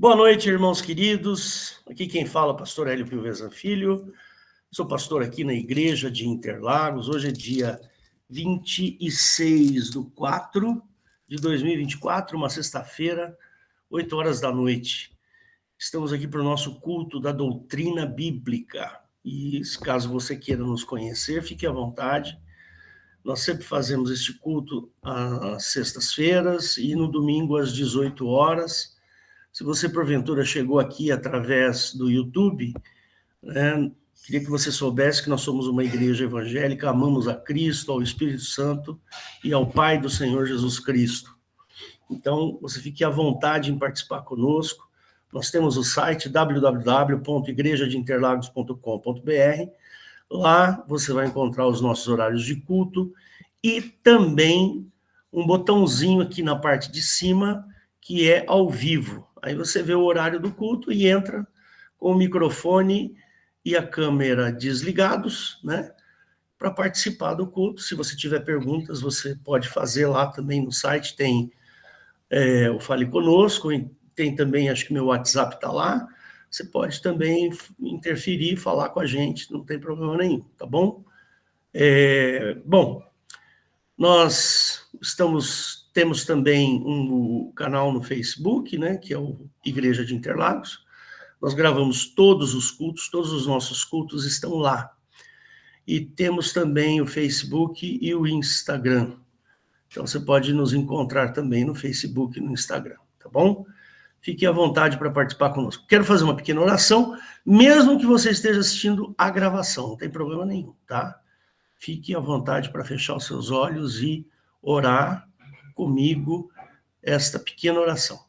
Boa noite, irmãos queridos. Aqui quem fala é o pastor Hélio Pilvezan Filho. Sou pastor aqui na igreja de Interlagos. Hoje é dia 26/4/2024, uma sexta-feira, 8 horas da noite. Estamos aqui para o nosso culto da doutrina bíblica. E caso você queira nos conhecer, fique à vontade. Nós sempre fazemos este culto às sextas-feiras e no domingo às 18 horas. Se você, porventura, chegou aqui através do YouTube, queria que você soubesse que nós somos uma igreja evangélica, amamos a Cristo, ao Espírito Santo e ao Pai do Senhor Jesus Cristo. Então, você fique à vontade em participar conosco. Nós temos o site www.igrejadeinterlagos.com.br. Lá você vai encontrar os nossos horários de culto e também um botãozinho aqui na parte de cima que é ao vivo. Aí você vê o horário do culto e entra com o microfone e a câmera desligados, né, para participar do culto. Se você tiver perguntas, você pode fazer lá também no site, tem o Fale Conosco, tem também, acho que meu WhatsApp está lá, você pode também interferir, falar com a gente, não tem problema nenhum, tá bom? Nós temos também um canal no Facebook, né, que é o Igreja de Interlagos. Nós gravamos todos os cultos, todos os nossos cultos estão lá. E temos também o Facebook e o Instagram. Então, você pode nos encontrar também no Facebook e no Instagram, tá bom? Fique à vontade para participar conosco. Quero fazer uma pequena oração, mesmo que você esteja assistindo a gravação, não tem problema nenhum, tá? Fique à vontade para fechar os seus olhos e orar comigo esta pequena oração.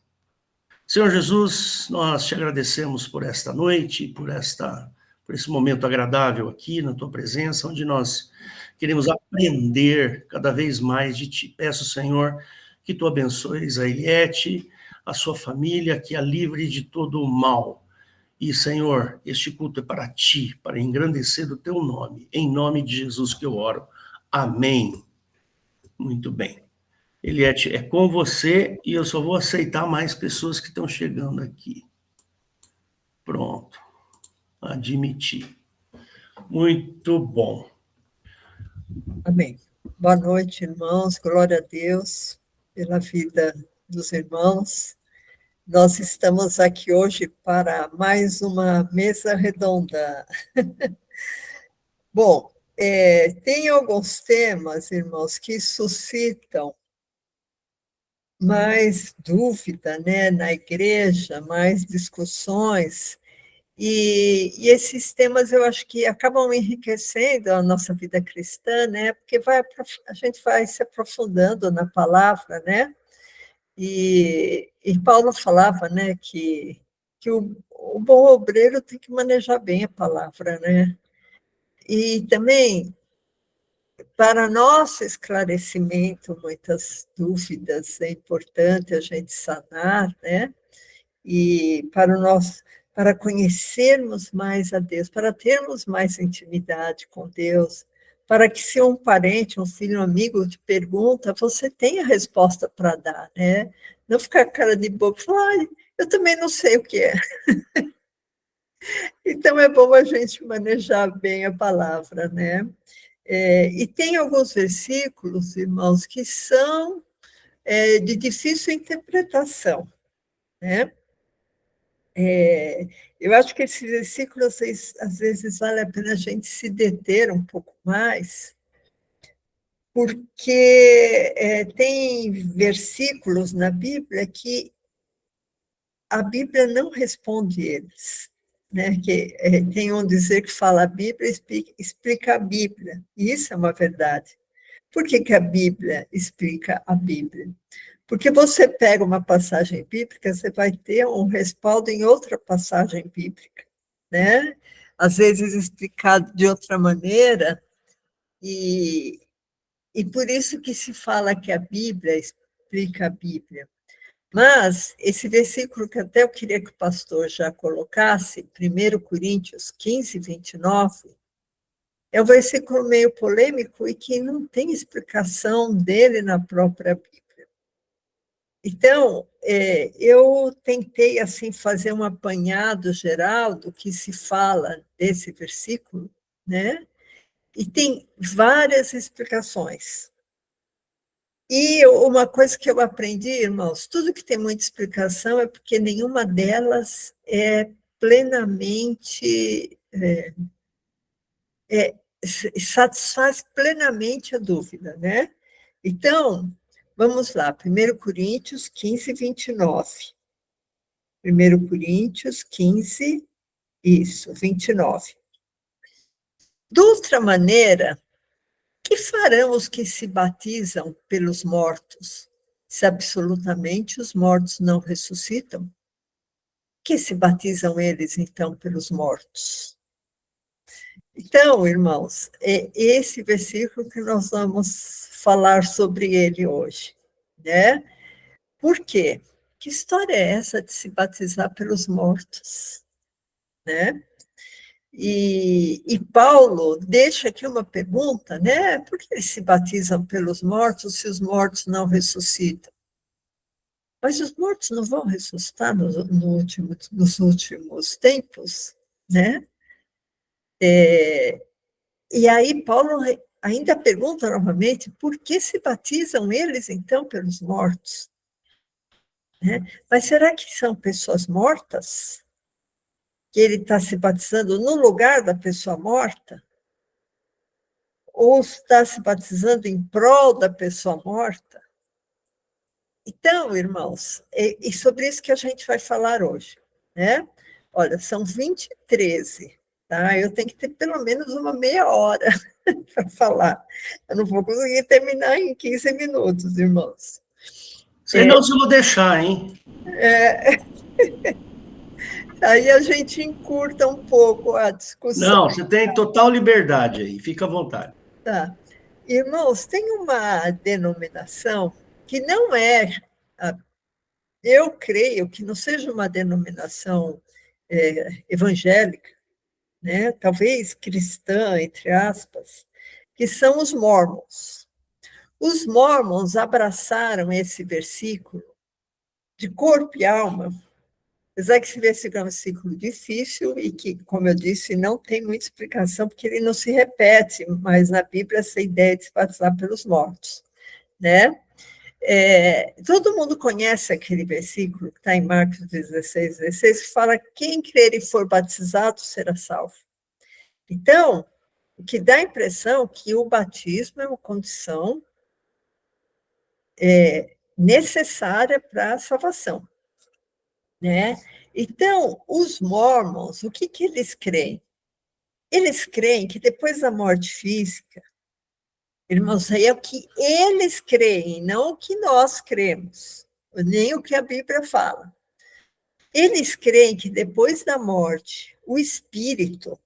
Senhor Jesus, nós te agradecemos por esta noite, por esse momento agradável aqui na tua presença, onde nós queremos aprender cada vez mais de ti. Peço, Senhor, que tu abençoes a Eliette, a sua família, que a livre de todo o mal. E, Senhor, este culto é para ti, para engrandecer o teu nome. Em nome de Jesus que eu oro. Amém. Muito bem. Eliette, é com você e eu só vou aceitar mais pessoas que estão chegando aqui. Pronto. Admiti. Muito bom. Amém. Boa noite, irmãos. Glória a Deus pela vida dos irmãos. Nós estamos aqui hoje para mais uma mesa redonda. Bom, tem alguns temas, irmãos, que suscitam mais dúvida, né, na igreja, mais discussões, e esses temas eu acho que acabam enriquecendo a nossa vida cristã, né, porque a gente vai se aprofundando na palavra, né, e Paulo falava, né, que o bom obreiro tem que manejar bem a palavra, né, e também, para nosso esclarecimento, muitas dúvidas, é importante a gente sanar, né, e para conhecermos mais a Deus, para termos mais intimidade com Deus, para que se um parente, um filho, um amigo te pergunta, você tem a resposta para dar, né? Não ficar cara de boca e falar, eu também não sei o que é. Então, é bom a gente manejar bem a palavra, né? E tem alguns versículos, irmãos, que são de difícil interpretação, né? Eu acho que esses versículos, às vezes, vale a pena a gente se deter um pouco mais, porque tem versículos na Bíblia que a Bíblia não responde eles, né? Que tem um dizer que fala a Bíblia, explica a Bíblia, e isso é uma verdade. Por que a Bíblia explica a Bíblia? Porque você pega uma passagem bíblica, você vai ter um respaldo em outra passagem bíblica, né? Às vezes explicado de outra maneira, e por isso que se fala que a Bíblia explica a Bíblia. Mas esse versículo que até eu queria que o pastor já colocasse, 1 Coríntios 15:29, é um versículo meio polêmico e que não tem explicação dele na própria Bíblia. Então, eu tentei assim fazer um apanhado geral do que se fala desse versículo, né? E tem várias explicações. E uma coisa que eu aprendi, irmãos, tudo que tem muita explicação é porque nenhuma delas é plenamente, satisfaz plenamente a dúvida, né? Então, vamos lá, 1 Coríntios 15, 29. 1 Coríntios 15, isso, 29. De outra maneira, que farão os que se batizam pelos mortos, se absolutamente os mortos não ressuscitam? Que se batizam eles, então, pelos mortos? Então, irmãos, é esse versículo que nós vamos falar sobre ele hoje, né? Por quê? Que história é essa de se batizar pelos mortos, né? E Paulo deixa aqui uma pergunta, né? Por que eles se batizam pelos mortos se os mortos não ressuscitam? Mas os mortos não vão ressuscitar nos últimos tempos, né? E aí Paulo ainda pergunta novamente, por que se batizam eles, então, pelos mortos? Né? Mas será que são pessoas mortas? Que ele está se batizando no lugar da pessoa morta? Ou está se batizando em prol da pessoa morta? Então, irmãos, é sobre isso que a gente vai falar hoje, né? Olha, são 20h13, tá? Eu tenho que ter pelo menos uma meia hora para falar. Eu não vou conseguir terminar em 15 minutos, irmãos. Sei não se eu vou deixar, hein? Aí a gente encurta um pouco a discussão. Não, você tem total liberdade aí, fica à vontade. Tá. Irmãos, tem uma denominação que não é, eu creio que não seja uma denominação evangélica, né? Talvez cristã, entre aspas, que são os Mormons. Os Mormons abraçaram esse versículo de corpo e alma, apesar que esse versículo é um versículo difícil e que, como eu disse, não tem muita explicação, porque ele não se repete, mas na Bíblia essa ideia de se batizar pelos mortos, né? Todo mundo conhece aquele versículo que está em Marcos 16, 16, que fala: quem crer e for batizado será salvo. Então, o que dá a impressão que o batismo é uma condição necessária para a salvação, né? Então, os mormons, o que eles creem? Eles creem que depois da morte física, irmãos, aí é o que eles creem, não o que nós cremos, nem o que a Bíblia fala. Eles creem que depois da morte, o espírito,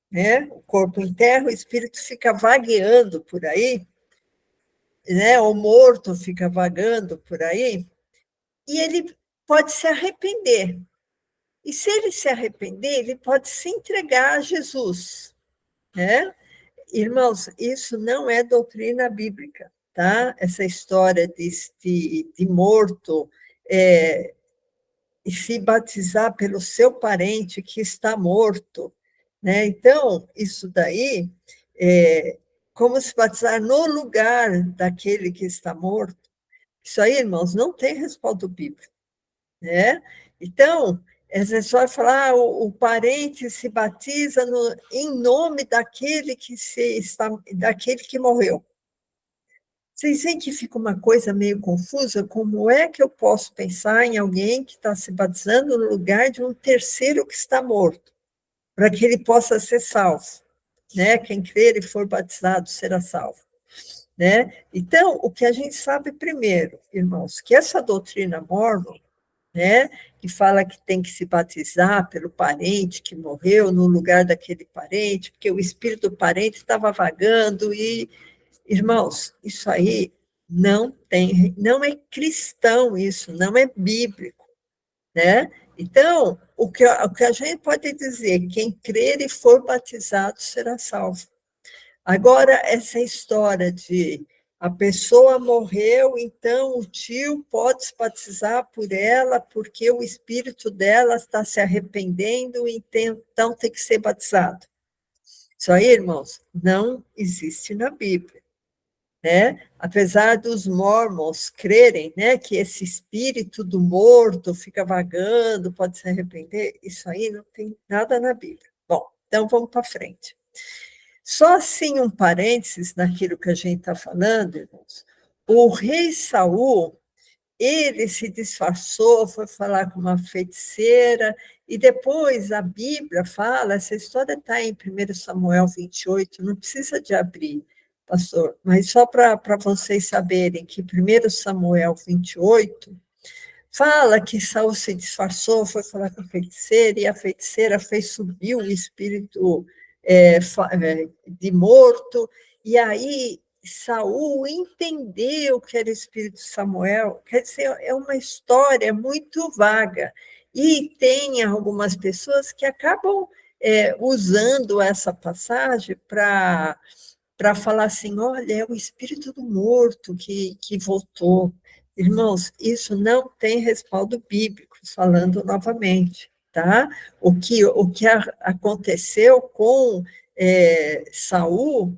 né, o corpo enterra, o espírito fica vagueando por aí, né, o morto fica vagando por aí, e ele pode se arrepender. E se ele se arrepender, ele pode se entregar a Jesus, né? Irmãos, isso não é doutrina bíblica, tá? Essa história de morto e se batizar pelo seu parente que está morto, né? Então, isso daí como se batizar no lugar daquele que está morto. Isso aí, irmãos, não tem respaldo bíblico, né? Então, essa história de falar, o parente se batiza em nome daquele daquele que morreu. Vocês veem que fica uma coisa meio confusa? Como é que eu posso pensar em alguém que está se batizando no lugar de um terceiro que está morto, para que ele possa ser salvo, né? Quem crer e for batizado será salvo, né? Então, o que a gente sabe primeiro, irmãos, que essa doutrina mórmon, né, que fala que tem que se batizar pelo parente que morreu no lugar daquele parente, porque o espírito do parente estava vagando e, irmãos, isso aí não é cristão isso, não é bíblico, né? Então, o que a gente pode dizer, quem crer e for batizado será salvo. Agora, essa história de A pessoa morreu, então o tio pode se batizar por ela, porque o espírito dela está se arrependendo, então tem que ser batizado. Isso aí, irmãos, não existe na Bíblia. Né? Apesar dos mormons crerem, né, que esse espírito do morto fica vagando, pode se arrepender, isso aí não tem nada na Bíblia. Bom, então vamos para frente. Só assim um parênteses naquilo que a gente está falando, irmãos. O rei Saul, ele se disfarçou, foi falar com uma feiticeira, e depois a Bíblia fala, essa história está em 1 Samuel 28, não precisa de abrir, pastor, mas só para vocês saberem que 1 Samuel 28 fala que Saul se disfarçou, foi falar com a feiticeira, e a feiticeira fez subir o espírito de morto, e aí Saul entendeu que era o espírito de Samuel. Quer dizer, é uma história muito vaga, e tem algumas pessoas que acabam usando essa passagem para falar assim, olha, é o espírito do morto que voltou. Irmãos, isso não tem respaldo bíblico, falando novamente, tá? O que aconteceu com Saul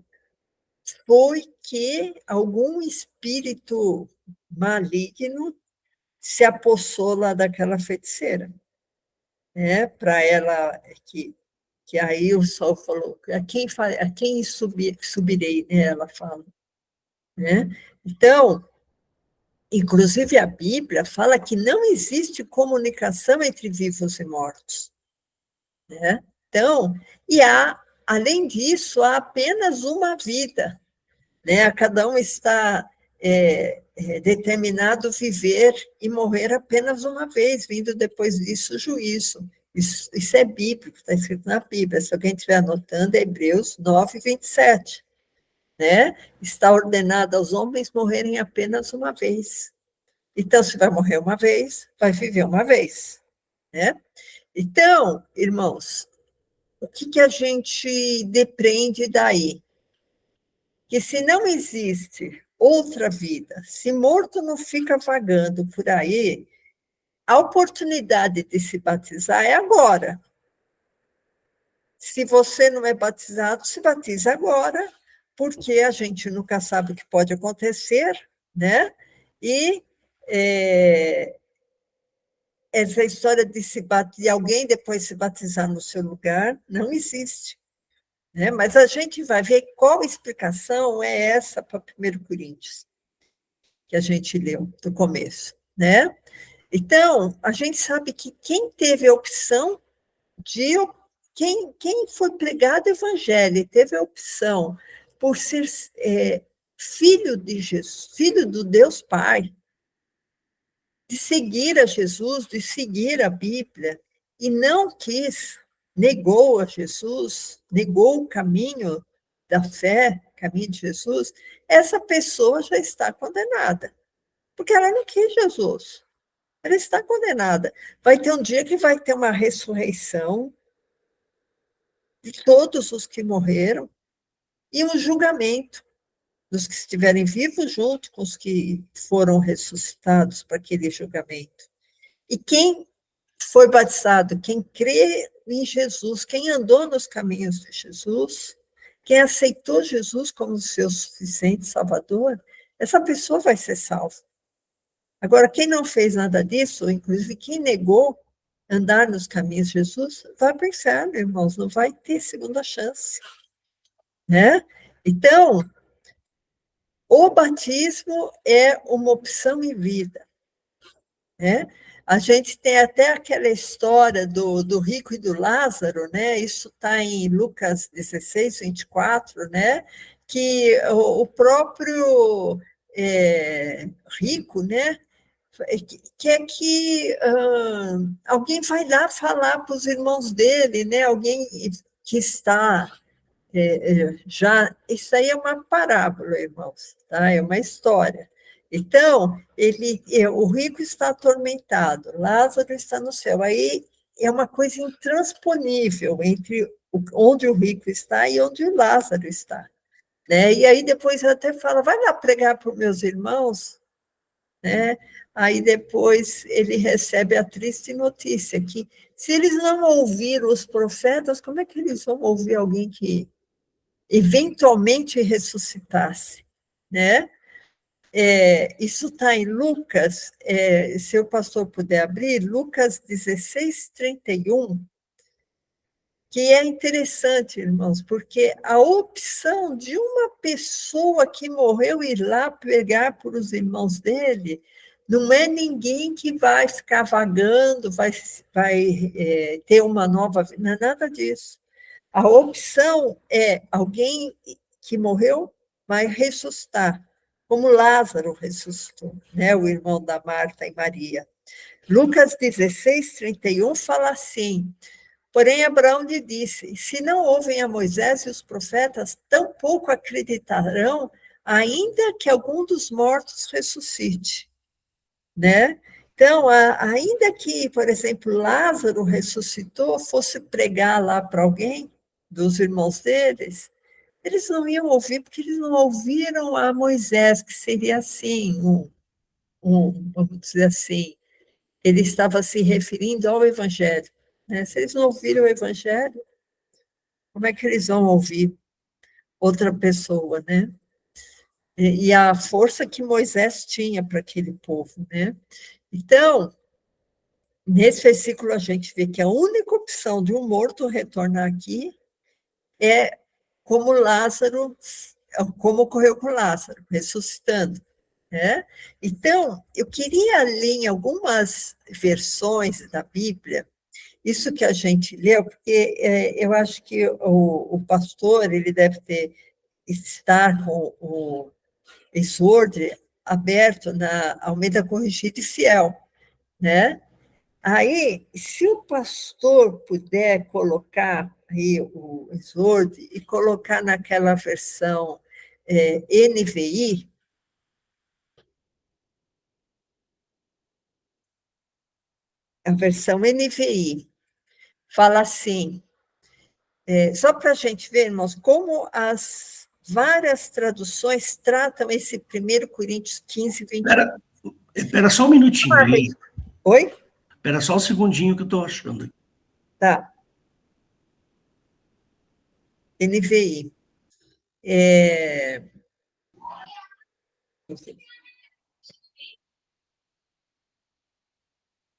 foi que algum espírito maligno se apossou lá daquela feiticeira, né? Para ela, que aí o sol falou, a quem subirei, né? Ela fala, né? Então, inclusive a Bíblia fala que não existe comunicação entre vivos e mortos, né? Então, além disso, há apenas uma vida, né? Cada um está determinado viver e morrer apenas uma vez, vindo depois disso o juízo. Isso é bíblico, está escrito na Bíblia. Se alguém estiver anotando, é Hebreus 9, 27. Né? Está ordenado aos homens morrerem apenas uma vez. Então, se vai morrer uma vez, vai viver uma vez. Né? Então, irmãos, o que a gente depreende daí? Que se não existe outra vida, se morto não fica vagando por aí, a oportunidade de se batizar é agora. Se você não é batizado, se batiza agora, porque a gente nunca sabe o que pode acontecer, né? E essa história de alguém depois se batizar no seu lugar não existe. Né? Mas a gente vai ver qual explicação é essa para 1 Coríntios, que a gente leu no começo. Né? Então, a gente sabe que quem teve a opção de. Quem foi pregado o evangelho e teve a opção por ser filho de Jesus, filho do Deus Pai, de seguir a Jesus, de seguir a Bíblia, e não quis, negou a Jesus, negou o caminho da fé, caminho de Jesus, essa pessoa já está condenada, porque ela não quis Jesus. Ela está condenada. Vai ter um dia que vai ter uma ressurreição de todos os que morreram e um julgamento dos que estiverem vivos junto com os que foram ressuscitados para aquele julgamento. E quem foi batizado, quem crê em Jesus, quem andou nos caminhos de Jesus, quem aceitou Jesus como seu suficiente Salvador, essa pessoa vai ser salva. Agora, quem não fez nada disso, inclusive quem negou andar nos caminhos de Jesus, vai para o inferno, irmãos, não vai ter segunda chance. Né? Então, o batismo é uma opção em vida. Né? A gente tem até aquela história do rico e do Lázaro, né? Isso está em Lucas 16, 24, né? Que o próprio rico, né? Quer que alguém vai lá falar para os irmãos dele, né? Alguém que está já, isso aí é uma parábola, irmãos, tá? É uma história. Então, o rico está atormentado, Lázaro está no céu. Aí é uma coisa intransponível entre onde o rico está e onde o Lázaro está. né? E aí depois até fala, vai lá pregar para os meus irmãos, né? Aí depois ele recebe a triste notícia que se eles não ouviram os profetas, como é que eles vão ouvir alguém que eventualmente ressuscitasse, né? Isso está em Lucas, se o pastor puder abrir, Lucas 16, 31, que é interessante, irmãos, porque a opção de uma pessoa que morreu ir lá pegar por os irmãos dele, não é ninguém que vai ficar vagando, vai ter uma nova vida, não é nada disso. A opção é alguém que morreu vai ressuscitar, como Lázaro ressuscitou, né, o irmão da Marta e Maria. Lucas 16, 31 fala assim, porém Abraão lhe disse, se não ouvem a Moisés e os profetas, tampouco acreditarão, ainda que algum dos mortos ressuscite, né? Então, ainda que, por exemplo, Lázaro ressuscitou, fosse pregar lá para alguém, dos irmãos deles, eles não iam ouvir, porque eles não ouviram a Moisés, que seria assim, vamos dizer assim, ele estava se referindo ao Evangelho, né? Se eles não ouviram o Evangelho, como é que eles vão ouvir outra pessoa, né? E a força que Moisés tinha para aquele povo, né? Então, nesse versículo, a gente vê que a única opção de um morto retornar aqui é como Lázaro, como ocorreu com Lázaro, ressuscitando, né? Então, eu queria ler em algumas versões da Bíblia, isso que a gente leu, porque eu acho que o pastor, ele deve estar com o Sword aberto na Almeida Corrigida e Fiel, né? Aí, se o pastor puder colocar aí o Sword e colocar naquela versão NVI, a versão NVI, fala assim, só para a gente ver, irmãos, como as várias traduções tratam esse 1 Coríntios 15, 21. Espera só um minutinho aí. Oi? Espera só um segundinho que eu estou achando. Tá. NVI.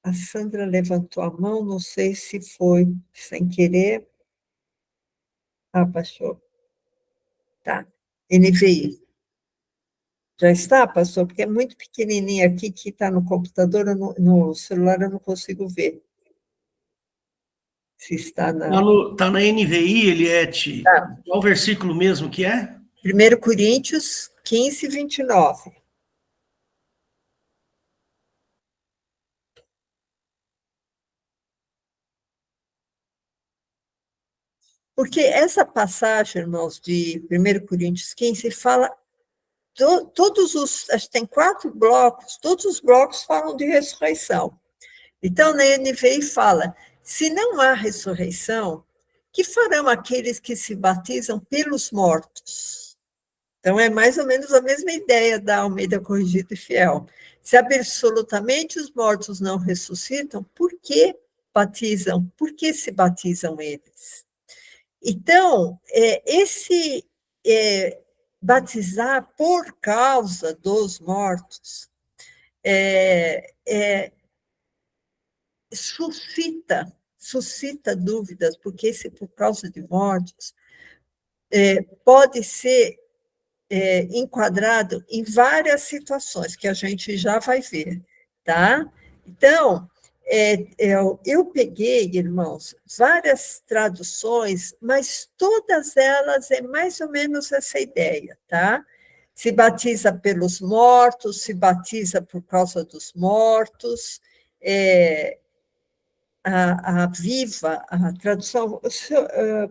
A Sandra levantou a mão, não sei se foi sem querer. Ah, pastor. Tá. NVI. Já está, pastor? Porque é muito pequenininho aqui, que está no computador, no celular eu não consigo ver. Se está na... Tá na NVI, Eliette. Tá. Qual o versículo mesmo que é? 1 Coríntios 15, 29. Porque essa passagem, irmãos, de 1 Coríntios 15, fala todos os, acho que tem 4 blocos, todos os blocos falam de ressurreição. Então, na NVI fala, se não há ressurreição, que farão aqueles que se batizam pelos mortos? Então, é mais ou menos a mesma ideia da Almeida Corrigida e Fiel. Se absolutamente os mortos não ressuscitam, por que batizam? Por que se batizam eles? Então, batizar por causa dos mortos suscita dúvidas, porque esse por causa de mortos pode ser enquadrado em várias situações que a gente já vai ver, tá? Então, eu peguei, irmãos, várias traduções, mas todas elas é mais ou menos essa ideia, tá? Se batiza pelos mortos, se batiza por causa dos mortos, a viva, a tradução.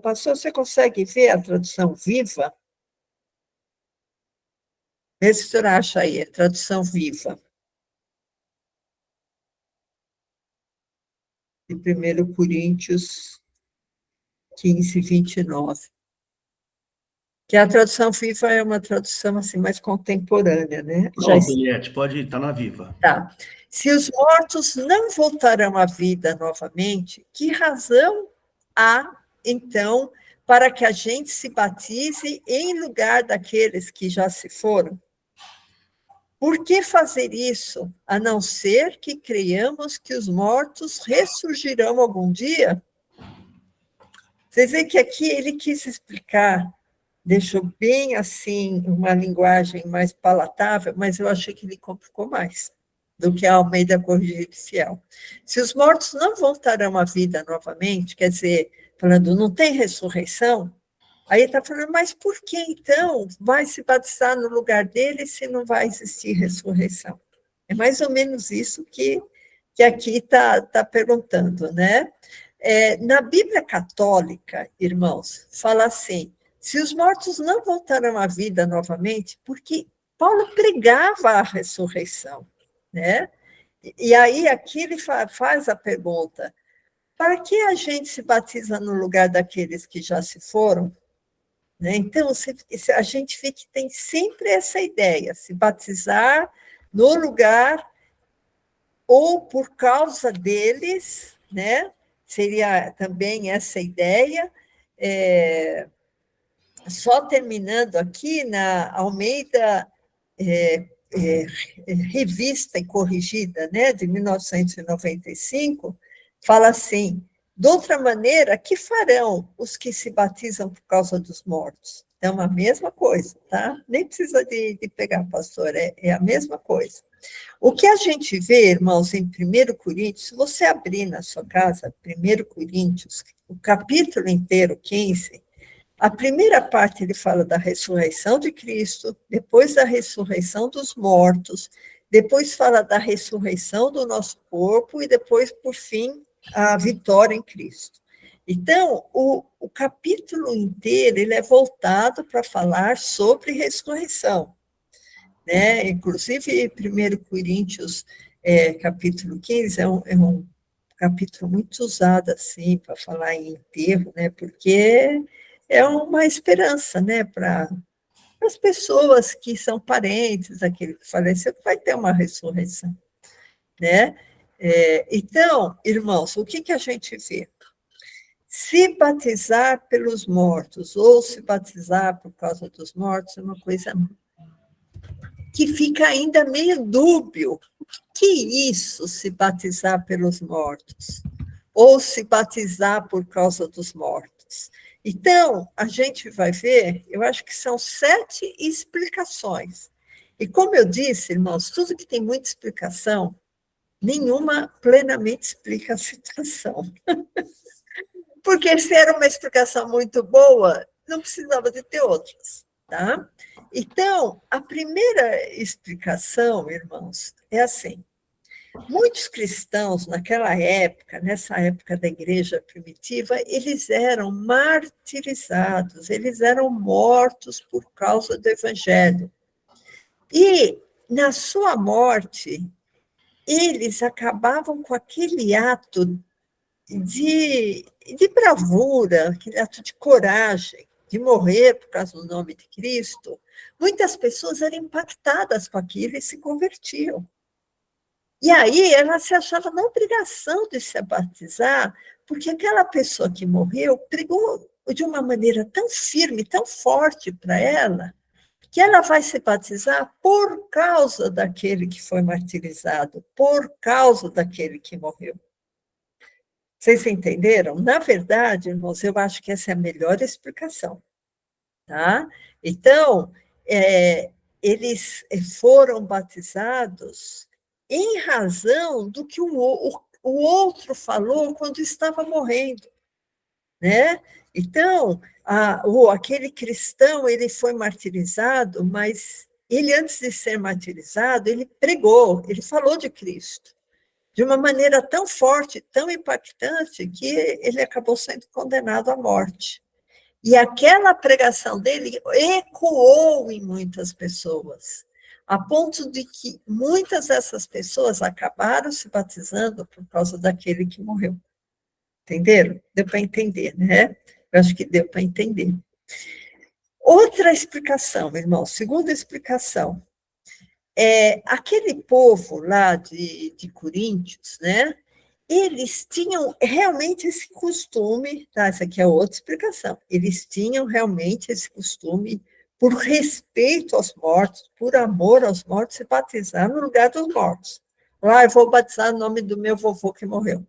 Pastor, você consegue ver a tradução viva? Vê se o senhor acha aí, a tradução viva. De 1 Coríntios 15, 29. Que a tradução Viva é uma tradução assim, mais contemporânea, né? Já Pronto, Eliette, pode ir, está na Viva. está. Se os mortos não voltarão à vida novamente, que razão há, então, para que a gente se batize em lugar daqueles que já se foram? Por que fazer isso, a não ser que creiamos que os mortos ressurgirão algum dia? Vocês veem que aqui ele quis explicar, deixou bem assim, uma linguagem mais palatável, mas eu achei que ele complicou mais do que a Almeida Corrigida Fiel. Se os mortos não voltarão à vida novamente, quer dizer, falando, não tem ressurreição, aí está falando, mas por que então vai se batizar no lugar dele se não vai existir ressurreição? É mais ou menos isso que aqui está perguntando, né? Na Bíblia Católica, irmãos, fala assim, se os mortos não voltarão à vida novamente, porque Paulo pregava a ressurreição, né? E aí aqui ele faz a pergunta, para que a gente se batiza no lugar daqueles que já se foram? Né? Então, a gente vê que tem sempre essa ideia, se batizar no lugar ou por causa deles, né? Seria também essa ideia. Só terminando aqui, na Almeida Revista e Corrigida, né, de 1995, fala assim, de outra maneira, que farão os que se batizam por causa dos mortos? É uma mesma coisa, tá? Nem precisa de pegar, pastor, é a mesma coisa. O que a gente vê, irmãos, em 1 Coríntios, se você abrir na sua casa, 1 Coríntios, o capítulo inteiro, 15, a primeira parte ele fala da ressurreição de Cristo, depois da ressurreição dos mortos, depois fala da ressurreição do nosso corpo e depois, por fim, a vitória em Cristo. Então, o capítulo inteiro ele é voltado para falar sobre ressurreição. Né? Inclusive, 1 Coríntios, capítulo 15, é um capítulo muito usado assim, para falar em enterro, né? Porque é uma esperança, né, para as pessoas que são parentes daquele que faleceu, que vai ter uma ressurreição, né? Então, irmãos, o que a gente vê? Se batizar pelos mortos ou se batizar por causa dos mortos é uma coisa que fica ainda meio dúbio. Que isso, se batizar pelos mortos? Ou se batizar por causa dos mortos? Então, a gente vai ver, eu acho que são 7 explicações. E como eu disse, irmãos, tudo que tem muita explicação, nenhuma plenamente explica a situação. Porque se era uma explicação muito boa, não precisava de ter outras, tá? Então, a primeira explicação, irmãos, é assim, muitos cristãos naquela época, nessa época da igreja primitiva, eles eram martirizados, eles eram mortos por causa do evangelho. E, na sua morte, eles acabavam com aquele ato de bravura, aquele ato de coragem, de morrer por causa do nome de Cristo. Muitas pessoas eram impactadas com aquilo e se convertiam. E aí ela se achava na obrigação de se batizar, porque aquela pessoa que morreu pregou de uma maneira tão firme, tão forte para ela, que ela vai se batizar por causa daquele que foi martirizado, por causa daquele que morreu. Vocês entenderam? Na verdade, irmãos, eu acho que essa é a melhor explicação. Tá? Então, eles foram batizados em razão do que o outro falou quando estava morrendo, né? Então, aquele cristão, ele foi martirizado, mas ele, antes de ser martirizado, ele pregou, ele falou de Cristo, de uma maneira tão forte, tão impactante, que ele acabou sendo condenado à morte. E aquela pregação dele ecoou em muitas pessoas, a ponto de que muitas dessas pessoas acabaram se batizando por causa daquele que morreu. Entenderam? Deu para entender, né? Eu acho que deu para entender. Outra explicação, irmão, segunda explicação, aquele povo lá de Coríntios, né? Eles tinham realmente esse costume, tá? Essa aqui é outra explicação. Eles tinham realmente esse costume, por respeito aos mortos, por amor aos mortos, se batizar no lugar dos mortos. Eu vou batizar no nome do meu vovô que morreu.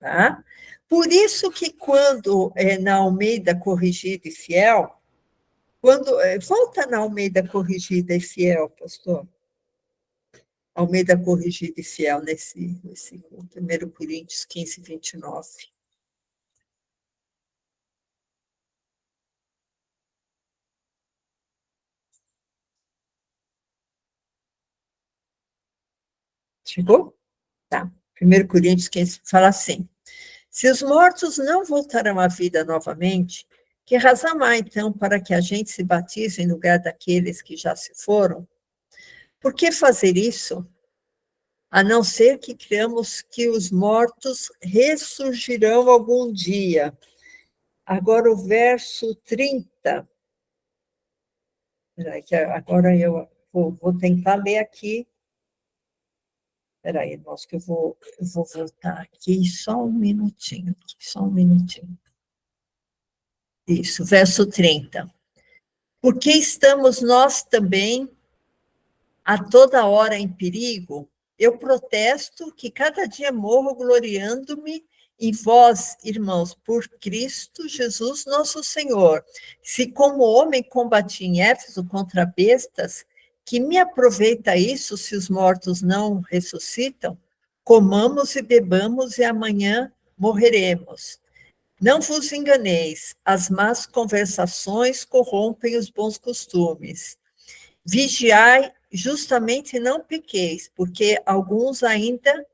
Tá? Por isso que quando na Almeida Corrigida e Fiel, volta na Almeida Corrigida e Fiel, pastor. Almeida Corrigida e Fiel, nesse 1 Coríntios 15, 29. Chegou? Tá. 1 Coríntios 15 fala assim: se os mortos não voltarão à vida novamente, que razão há, então, para que a gente se batize em lugar daqueles que já se foram? Por que fazer isso? A não ser que criamos que os mortos ressurgirão algum dia. Agora, o verso 30. Agora eu vou tentar ler aqui. Espera aí, irmãos, que eu vou voltar aqui só um minutinho. Isso, verso 30. Porque estamos nós também a toda hora em perigo? Eu protesto que cada dia morro gloriando-me em vós, irmãos, por Cristo Jesus nosso Senhor. Se como homem combati em Éfeso contra bestas, que me aproveita isso se os mortos não ressuscitam? Comamos e bebamos e amanhã morreremos. Não vos enganeis, as más conversações corrompem os bons costumes. Vigiai, justamente não pequeis, porque alguns ainda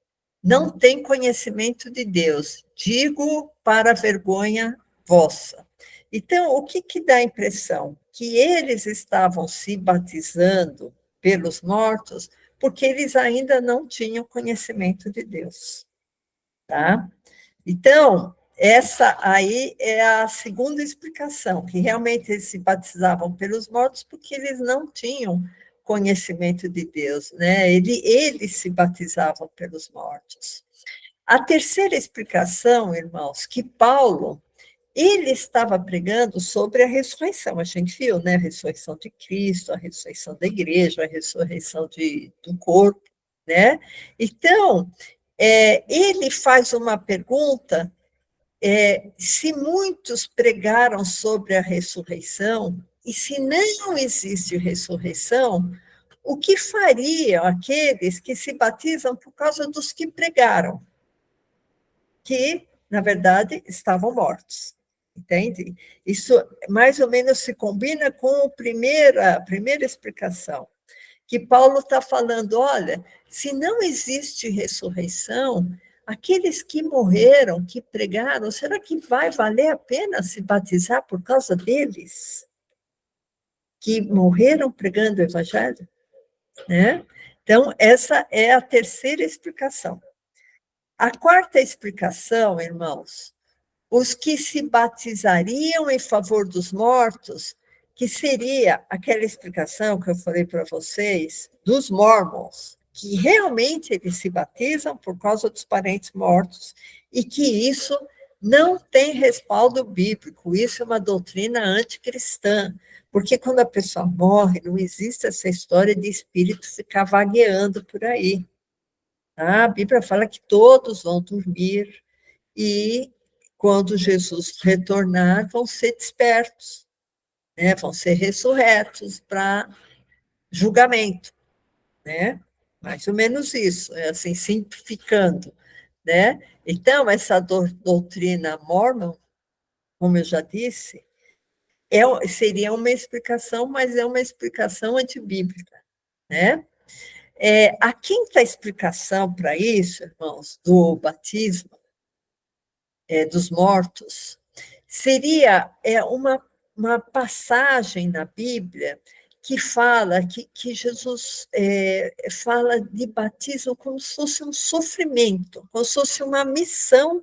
não têm conhecimento de Deus. Digo para vergonha vossa. Então, o que dá a impressão? Que eles estavam se batizando pelos mortos porque eles ainda não tinham conhecimento de Deus, tá? Então, essa aí é a segunda explicação, que realmente eles se batizavam pelos mortos porque eles não tinham conhecimento de Deus, né? Eles se batizavam pelos mortos. A terceira explicação, irmãos, que Paulo, ele estava pregando sobre a ressurreição, a gente viu, né? A ressurreição de Cristo, a ressurreição da igreja, a ressurreição do corpo, né? Então, ele faz uma pergunta, se muitos pregaram sobre a ressurreição, e se não existe ressurreição, o que fariam aqueles que se batizam por causa dos que pregaram? Que, na verdade, estavam mortos. Entende? Isso mais ou menos se combina com a primeira explicação, que Paulo está falando, olha, se não existe ressurreição, aqueles que morreram, que pregaram, será que vai valer a pena se batizar por causa deles? Que morreram pregando o evangelho? Né? Então, essa é a terceira explicação. A quarta explicação, irmãos, os que se batizariam em favor dos mortos, que seria aquela explicação que eu falei para vocês, dos mormons, que realmente eles se batizam por causa dos parentes mortos, e que isso não tem respaldo bíblico, isso é uma doutrina anticristã, porque quando a pessoa morre, não existe essa história de espírito ficar vagueando por aí. Tá? A Bíblia fala que todos vão dormir, e quando Jesus retornar, vão ser despertos, né? Vão ser ressurretos para julgamento, né? Mais ou menos isso, é assim, simplificando, né? Então, essa doutrina mormon, como eu já disse, seria uma explicação, mas é uma explicação antibíblica, né? A quinta explicação para isso, irmãos, do batismo, dos mortos, seria uma passagem na Bíblia que fala que Jesus fala de batismo como se fosse um sofrimento, como se fosse uma missão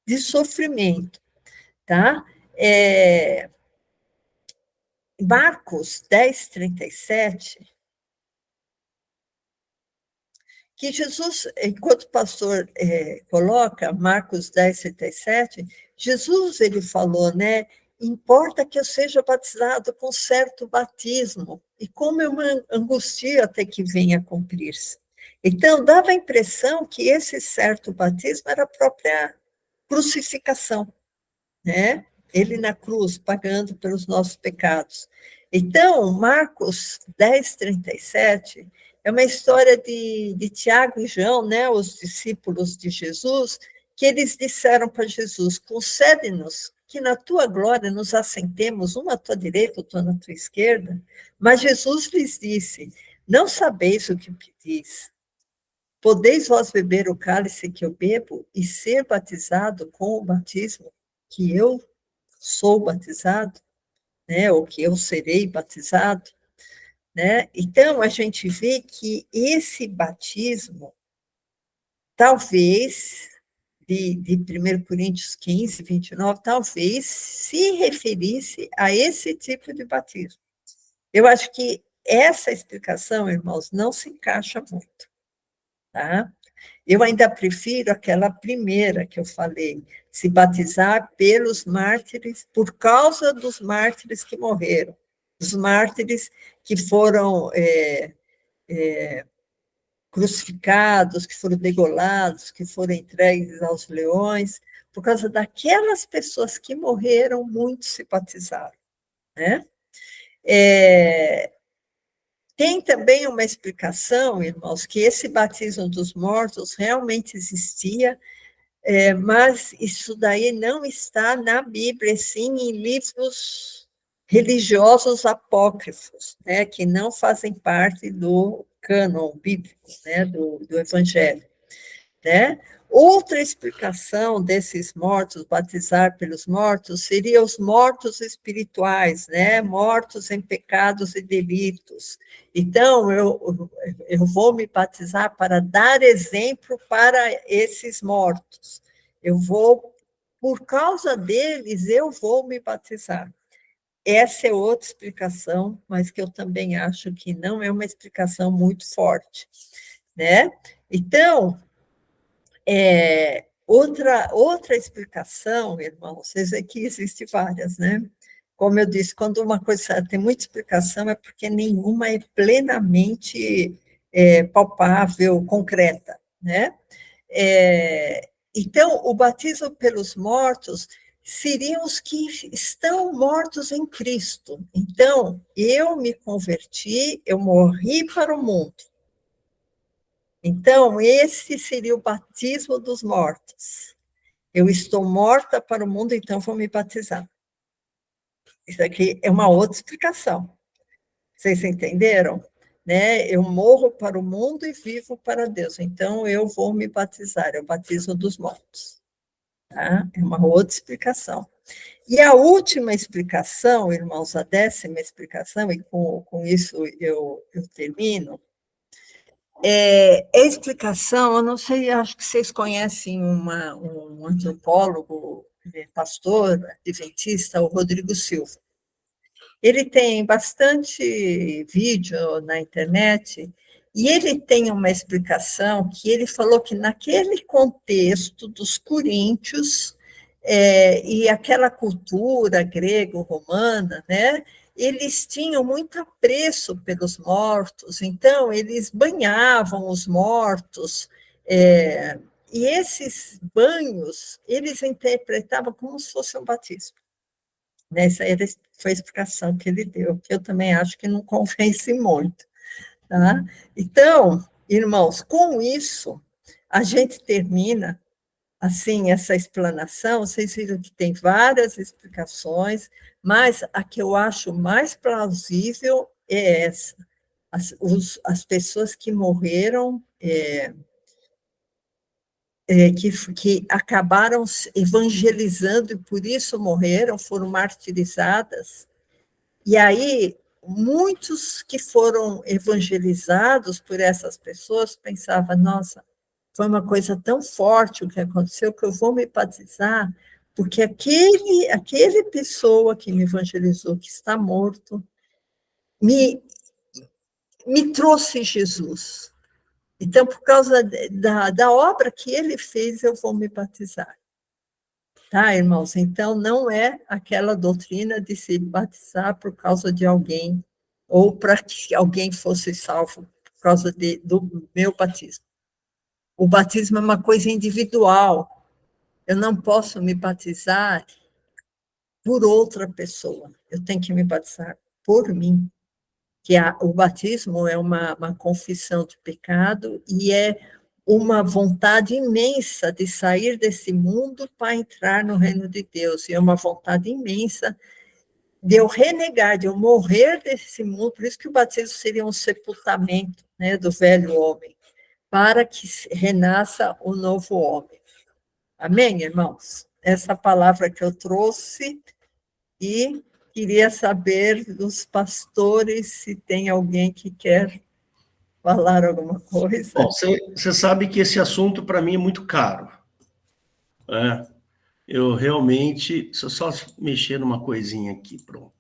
de sofrimento, tá? Marcos 10, 37, que Jesus, enquanto o pastor coloca Marcos 10, 37, Jesus, ele falou, né, importa que eu seja batizado com certo batismo, e como eu me angustio até que venha cumprir-se. Então, dava a impressão que esse certo batismo era a própria crucificação, né? Ele na cruz, pagando pelos nossos pecados. Então, Marcos 10, 37, é uma história de Tiago e João, né, os discípulos de Jesus, que eles disseram para Jesus, concede-nos que na tua glória nos assentemos, uma à tua direita, outra na tua esquerda. Mas Jesus lhes disse, não sabeis o que pedis. Podeis vós beber o cálice que eu bebo e ser batizado com o batismo que eu sou batizado, né, ou que eu serei batizado, né? Então, a gente vê que esse batismo, talvez, de 1 Coríntios 15, 29, talvez se referisse a esse tipo de batismo. Eu acho que essa explicação, irmãos, não se encaixa muito, tá? Eu ainda prefiro aquela primeira que eu falei, se batizar pelos mártires, por causa dos mártires que morreram, os mártires que foram crucificados, que foram degolados, que foram entregues aos leões, por causa daquelas pessoas que morreram, muitos se batizaram, né? Tem também uma explicação, irmãos, que esse batismo dos mortos realmente existia, mas isso daí não está na Bíblia, sim em livros religiosos apócrifos, né, que não fazem parte do cânon bíblico, né, do Evangelho. Né? Outra explicação desses mortos, batizar pelos mortos, seria os mortos espirituais, né? Mortos em pecados e delitos. Então, eu vou me batizar para dar exemplo para esses mortos. Por causa deles, eu vou me batizar. Essa é outra explicação, mas que eu também acho que não é uma explicação muito forte, né? Então, outra explicação, irmãos, aqui existe várias, né? Como eu disse, quando uma coisa tem muita explicação, é porque nenhuma é plenamente palpável, concreta, né? Então, o batismo pelos mortos seriam os que estão mortos em Cristo. Então, eu me converti, eu morri para o mundo. Então, esse seria o batismo dos mortos. Eu estou morta para o mundo, então vou me batizar. Isso aqui é uma outra explicação. Vocês entenderam? Né? Eu morro para o mundo e vivo para Deus. Então, eu vou me batizar. É o batismo dos mortos. Tá? É uma outra explicação. E a última explicação, irmãos, a 10ª explicação, e com isso eu termino, a explicação, eu não sei, acho que vocês conhecem um antropólogo, pastor, adventista, o Rodrigo Silva. Ele tem bastante vídeo na internet, e ele tem uma explicação que ele falou que naquele contexto dos coríntios, e aquela cultura grego-romana, né, eles tinham muito apreço pelos mortos, então eles banhavam os mortos, e esses banhos eles interpretavam como se fosse um batismo. Essa foi a explicação que ele deu, que eu também acho que não convence muito. Tá? Então, irmãos, com isso, a gente termina assim, essa explanação. Vocês viram que tem várias explicações, mas a que eu acho mais plausível é essa. As pessoas que morreram, que acabaram evangelizando e por isso morreram, foram martirizadas. E aí, muitos que foram evangelizados por essas pessoas pensavam, nossa, foi uma coisa tão forte o que aconteceu que eu vou me batizar Porque aquele pessoa que me evangelizou, que está morto, me trouxe Jesus. Então, por causa da obra que ele fez, eu vou me batizar. Tá, irmãos? Então, não é aquela doutrina de se batizar por causa de alguém, ou para que alguém fosse salvo por causa do meu batismo. O batismo é uma coisa individual. Eu não posso me batizar por outra pessoa. Eu tenho que me batizar por mim. O batismo é uma confissão de pecado e é uma vontade imensa de sair desse mundo para entrar no reino de Deus. E é uma vontade imensa de eu renegar, de eu morrer desse mundo. Por isso que o batismo seria um sepultamento, né, do velho homem, para que renasça o novo homem. Amém, irmãos? Essa palavra que eu trouxe, e queria saber dos pastores se tem alguém que quer falar alguma coisa. Bom, você sabe que esse assunto para mim é muito caro, né? Eu realmente, deixa eu só mexer numa coisinha aqui, pronto.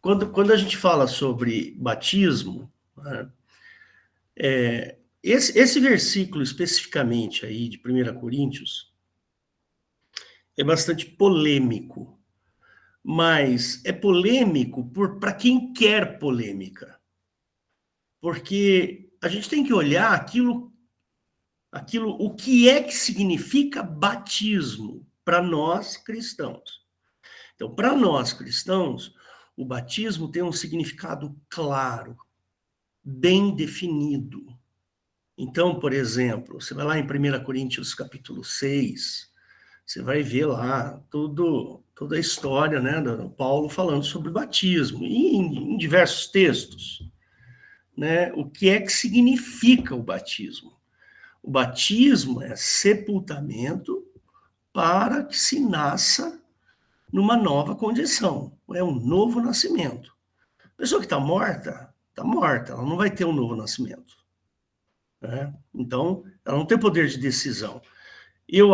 Quando a gente fala sobre batismo, né, esse versículo especificamente aí de 1 Coríntios é bastante polêmico, mas é polêmico para quem quer polêmica, porque a gente tem que olhar aquilo, o que é que significa batismo para nós cristãos. Então, para nós cristãos, o batismo tem um significado claro, bem definido. Então, por exemplo, você vai lá em 1 Coríntios capítulo 6, você vai ver lá toda a história, né, do Paulo falando sobre batismo, e em diversos textos, né, o que é que significa o batismo. O batismo é sepultamento para que se nasça numa nova condição, é um novo nascimento. A pessoa que está morta, ela não vai ter um novo nascimento, né? Então, ela não tem poder de decisão. Eu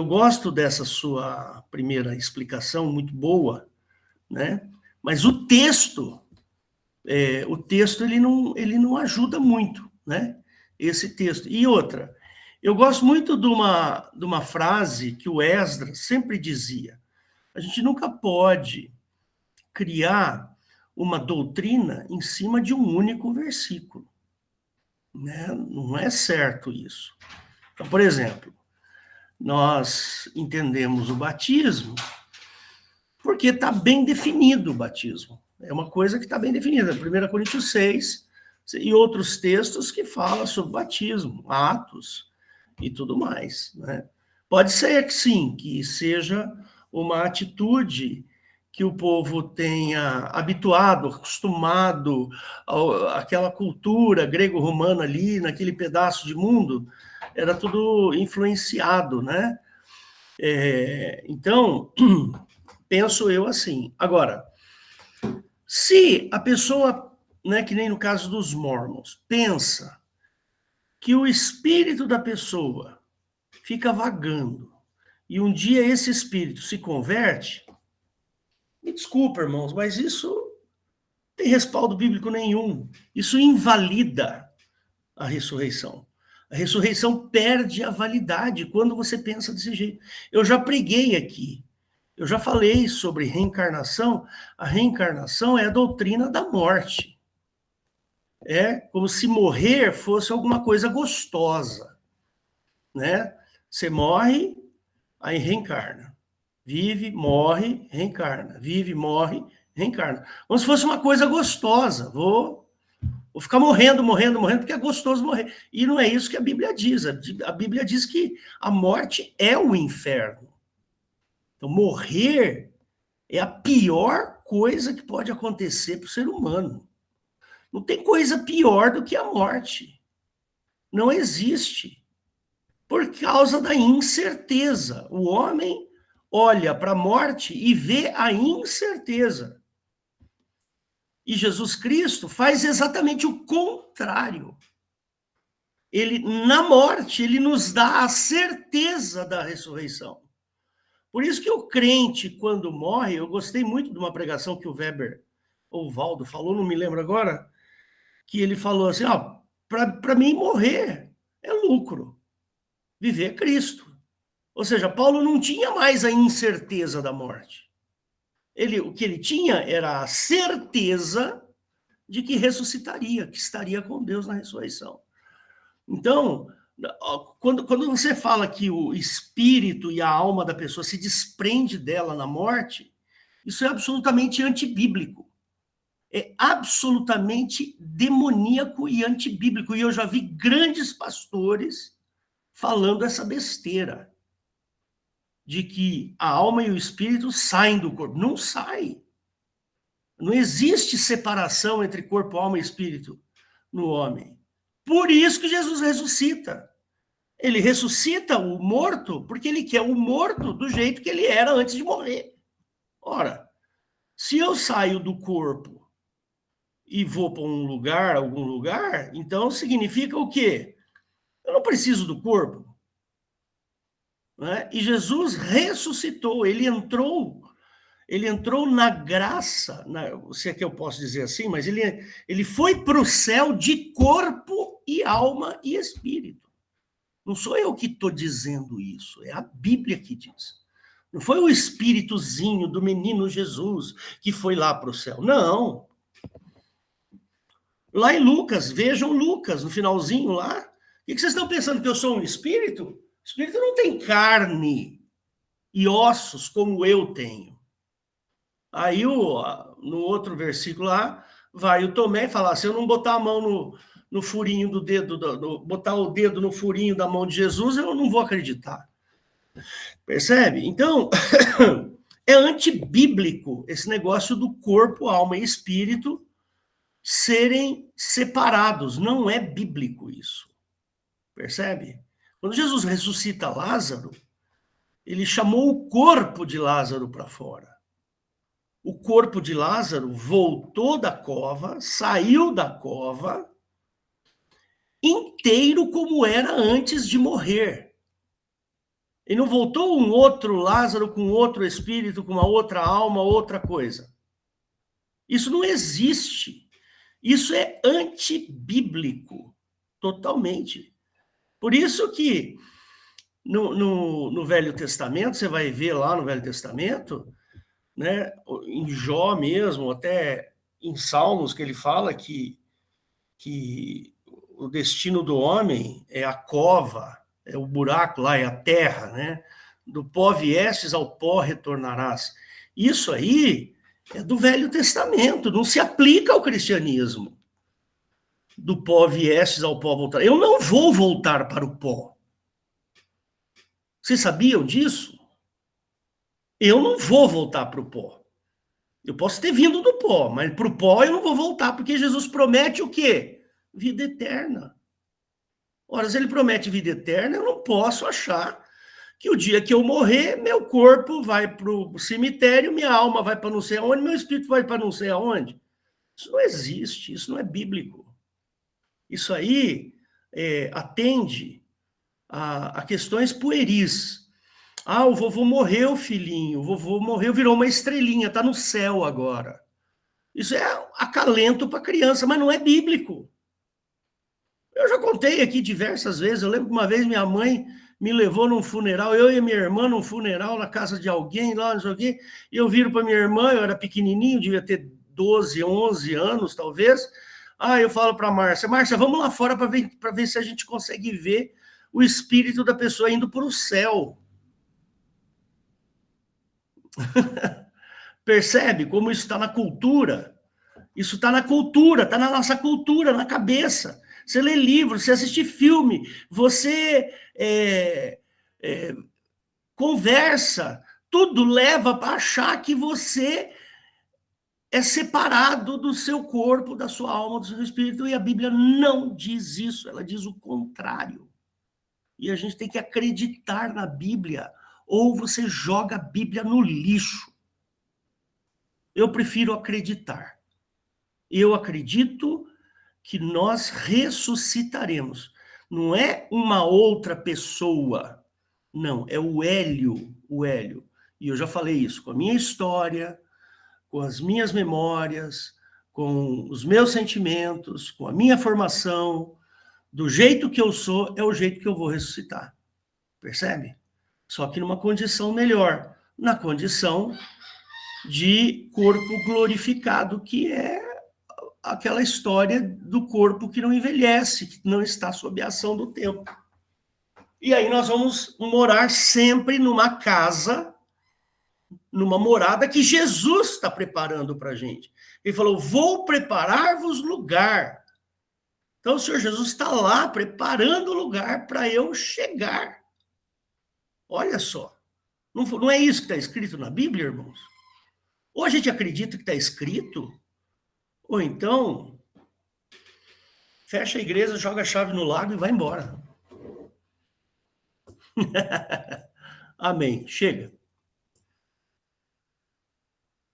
gosto dessa sua primeira explicação, muito boa, né? Mas o texto ele não ajuda muito, né? Esse texto. E outra, eu gosto muito de uma frase que o Esdras sempre dizia: a gente nunca pode criar uma doutrina em cima de um único versículo, né? Não é certo isso. Então, por exemplo, nós entendemos o batismo porque está bem definido o batismo. É uma coisa que está bem definida. 1 Coríntios 6 e outros textos que falam sobre batismo, Atos e tudo mais, né? Pode ser que sim, que seja uma atitude que o povo tenha habituado, acostumado àquela cultura grego-romana ali, naquele pedaço de mundo, era tudo influenciado, né? Então, penso eu assim. Agora, se a pessoa, né, que nem no caso dos mormons, pensa que o espírito da pessoa fica vagando e um dia esse espírito se converte, me desculpa, irmãos, mas isso não tem respaldo bíblico nenhum. Isso invalida a ressurreição. A ressurreição perde a validade quando você pensa desse jeito. Eu já preguei aqui, eu já falei sobre reencarnação. A reencarnação é a doutrina da morte. É como se morrer fosse alguma coisa gostosa, né? Você morre, aí reencarna. Vive, morre, reencarna. Vive, morre, reencarna. Como se fosse uma coisa gostosa. Vou ficar morrendo, porque é gostoso morrer. E não é isso que a Bíblia diz. A Bíblia diz que a morte é o inferno. Então, morrer é a pior coisa que pode acontecer para o ser humano. Não tem coisa pior do que a morte. Não existe. Por causa da incerteza. O homem olha para a morte e vê a incerteza. E Jesus Cristo faz exatamente o contrário. ele, na morte, ele nos dá a certeza da ressurreição. Por isso que o crente, quando morre, eu gostei muito de uma pregação que o Weber, ou o Valdo falou, não me lembro agora, que ele falou assim, para mim morrer é lucro, viver é Cristo. Ou seja, Paulo não tinha mais a incerteza da morte. O que ele tinha era a certeza de que ressuscitaria, que estaria com Deus na ressurreição. Então, quando você fala que o espírito e a alma da pessoa se desprende dela na morte, isso é absolutamente antibíblico. É absolutamente demoníaco e antibíblico. E eu já vi grandes pastores falando essa besteira de que a alma e o espírito saem do corpo. Não sai. Não existe separação entre corpo, alma e espírito no homem. Por isso que Jesus ressuscita. Ele ressuscita o morto porque ele quer o morto do jeito que ele era antes de morrer. Ora, se eu saio do corpo e vou para um lugar, algum lugar, então significa o quê? Eu não preciso do corpo. Né? E Jesus ressuscitou, ele entrou na graça, se é que eu posso dizer assim, mas ele foi para o céu de corpo e alma e espírito. Não sou eu que estou dizendo isso, é a Bíblia que diz. Não foi o espíritozinho do menino Jesus que foi lá para o céu. Não. Lá em Lucas, vejam Lucas, no finalzinho lá. O que vocês estão pensando, que eu sou um espírito? O espírito não tem carne e ossos como eu tenho. Aí, no outro versículo lá, vai o Tomé falar, se eu não botar a mão no furinho do dedo, botar o dedo no furinho da mão de Jesus, eu não vou acreditar. Percebe? Então, é antibíblico esse negócio do corpo, alma e espírito serem separados. Não é bíblico isso. Percebe? Quando Jesus ressuscita Lázaro, ele chamou o corpo de Lázaro para fora. O corpo de Lázaro voltou da cova, saiu da cova, inteiro como era antes de morrer. E não voltou um outro Lázaro com outro espírito, com uma outra alma, outra coisa. Isso não existe. Isso é antibíblico, totalmente. Por isso que no Velho Testamento, você vai ver lá no Velho Testamento, né, em Jó mesmo, até em Salmos, que ele fala que o destino do homem é a cova, é o buraco lá, é a terra, né? Do pó viestes, ao pó retornarás. Isso aí é do Velho Testamento, não se aplica ao cristianismo. Do pó viestes, ao pó voltar. Eu não vou voltar para o pó. Vocês sabiam disso? Eu não vou voltar para o pó. Eu posso ter vindo do pó, mas para o pó eu não vou voltar, porque Jesus promete o quê? Vida eterna. Ora, se ele promete vida eterna, eu não posso achar que o dia que eu morrer, meu corpo vai para o cemitério, minha alma vai para não sei aonde, meu espírito vai para não sei aonde. Isso não existe, isso não é bíblico. Isso aí atende a questões pueris. O vovô morreu, filhinho, o vovô morreu, virou uma estrelinha, está no céu agora. Isso é acalento para criança, mas não é bíblico. Eu já contei aqui diversas vezes, eu lembro que uma vez minha mãe me levou num funeral, eu e minha irmã num funeral na casa de alguém, lá, não sei o quê, e eu viro para minha irmã, eu era pequenininho, devia ter 12, 11 anos, talvez. Eu falo para a Márcia, vamos lá fora para ver se a gente consegue ver o espírito da pessoa indo para o céu. Percebe como isso está na cultura? Isso está na cultura, está na nossa cultura, na cabeça. Você lê livro, você assiste filme, você conversa, tudo leva para achar que você é separado do seu corpo, da sua alma, do seu espírito, e a Bíblia não diz isso, ela diz o contrário. E a gente tem que acreditar na Bíblia, ou você joga a Bíblia no lixo. Eu prefiro acreditar. Eu acredito que nós ressuscitaremos. Não é uma outra pessoa. Não, é o Hélio, o Hélio. E eu já falei isso, com a minha história, com as minhas memórias, com os meus sentimentos, com a minha formação, do jeito que eu sou, é o jeito que eu vou ressuscitar. Percebe? Só que numa condição melhor, na condição de corpo glorificado, que é aquela história do corpo que não envelhece, que não está sob a ação do tempo. E aí nós vamos morar sempre numa casa, numa morada que Jesus está preparando para a gente. Ele falou, vou preparar-vos lugar. Então o Senhor Jesus está lá preparando o lugar para eu chegar. Olha só. Não é isso que está escrito na Bíblia, irmãos? Ou a gente acredita que está escrito, ou então fecha a igreja, joga a chave no lago e vai embora. Amém. Chega.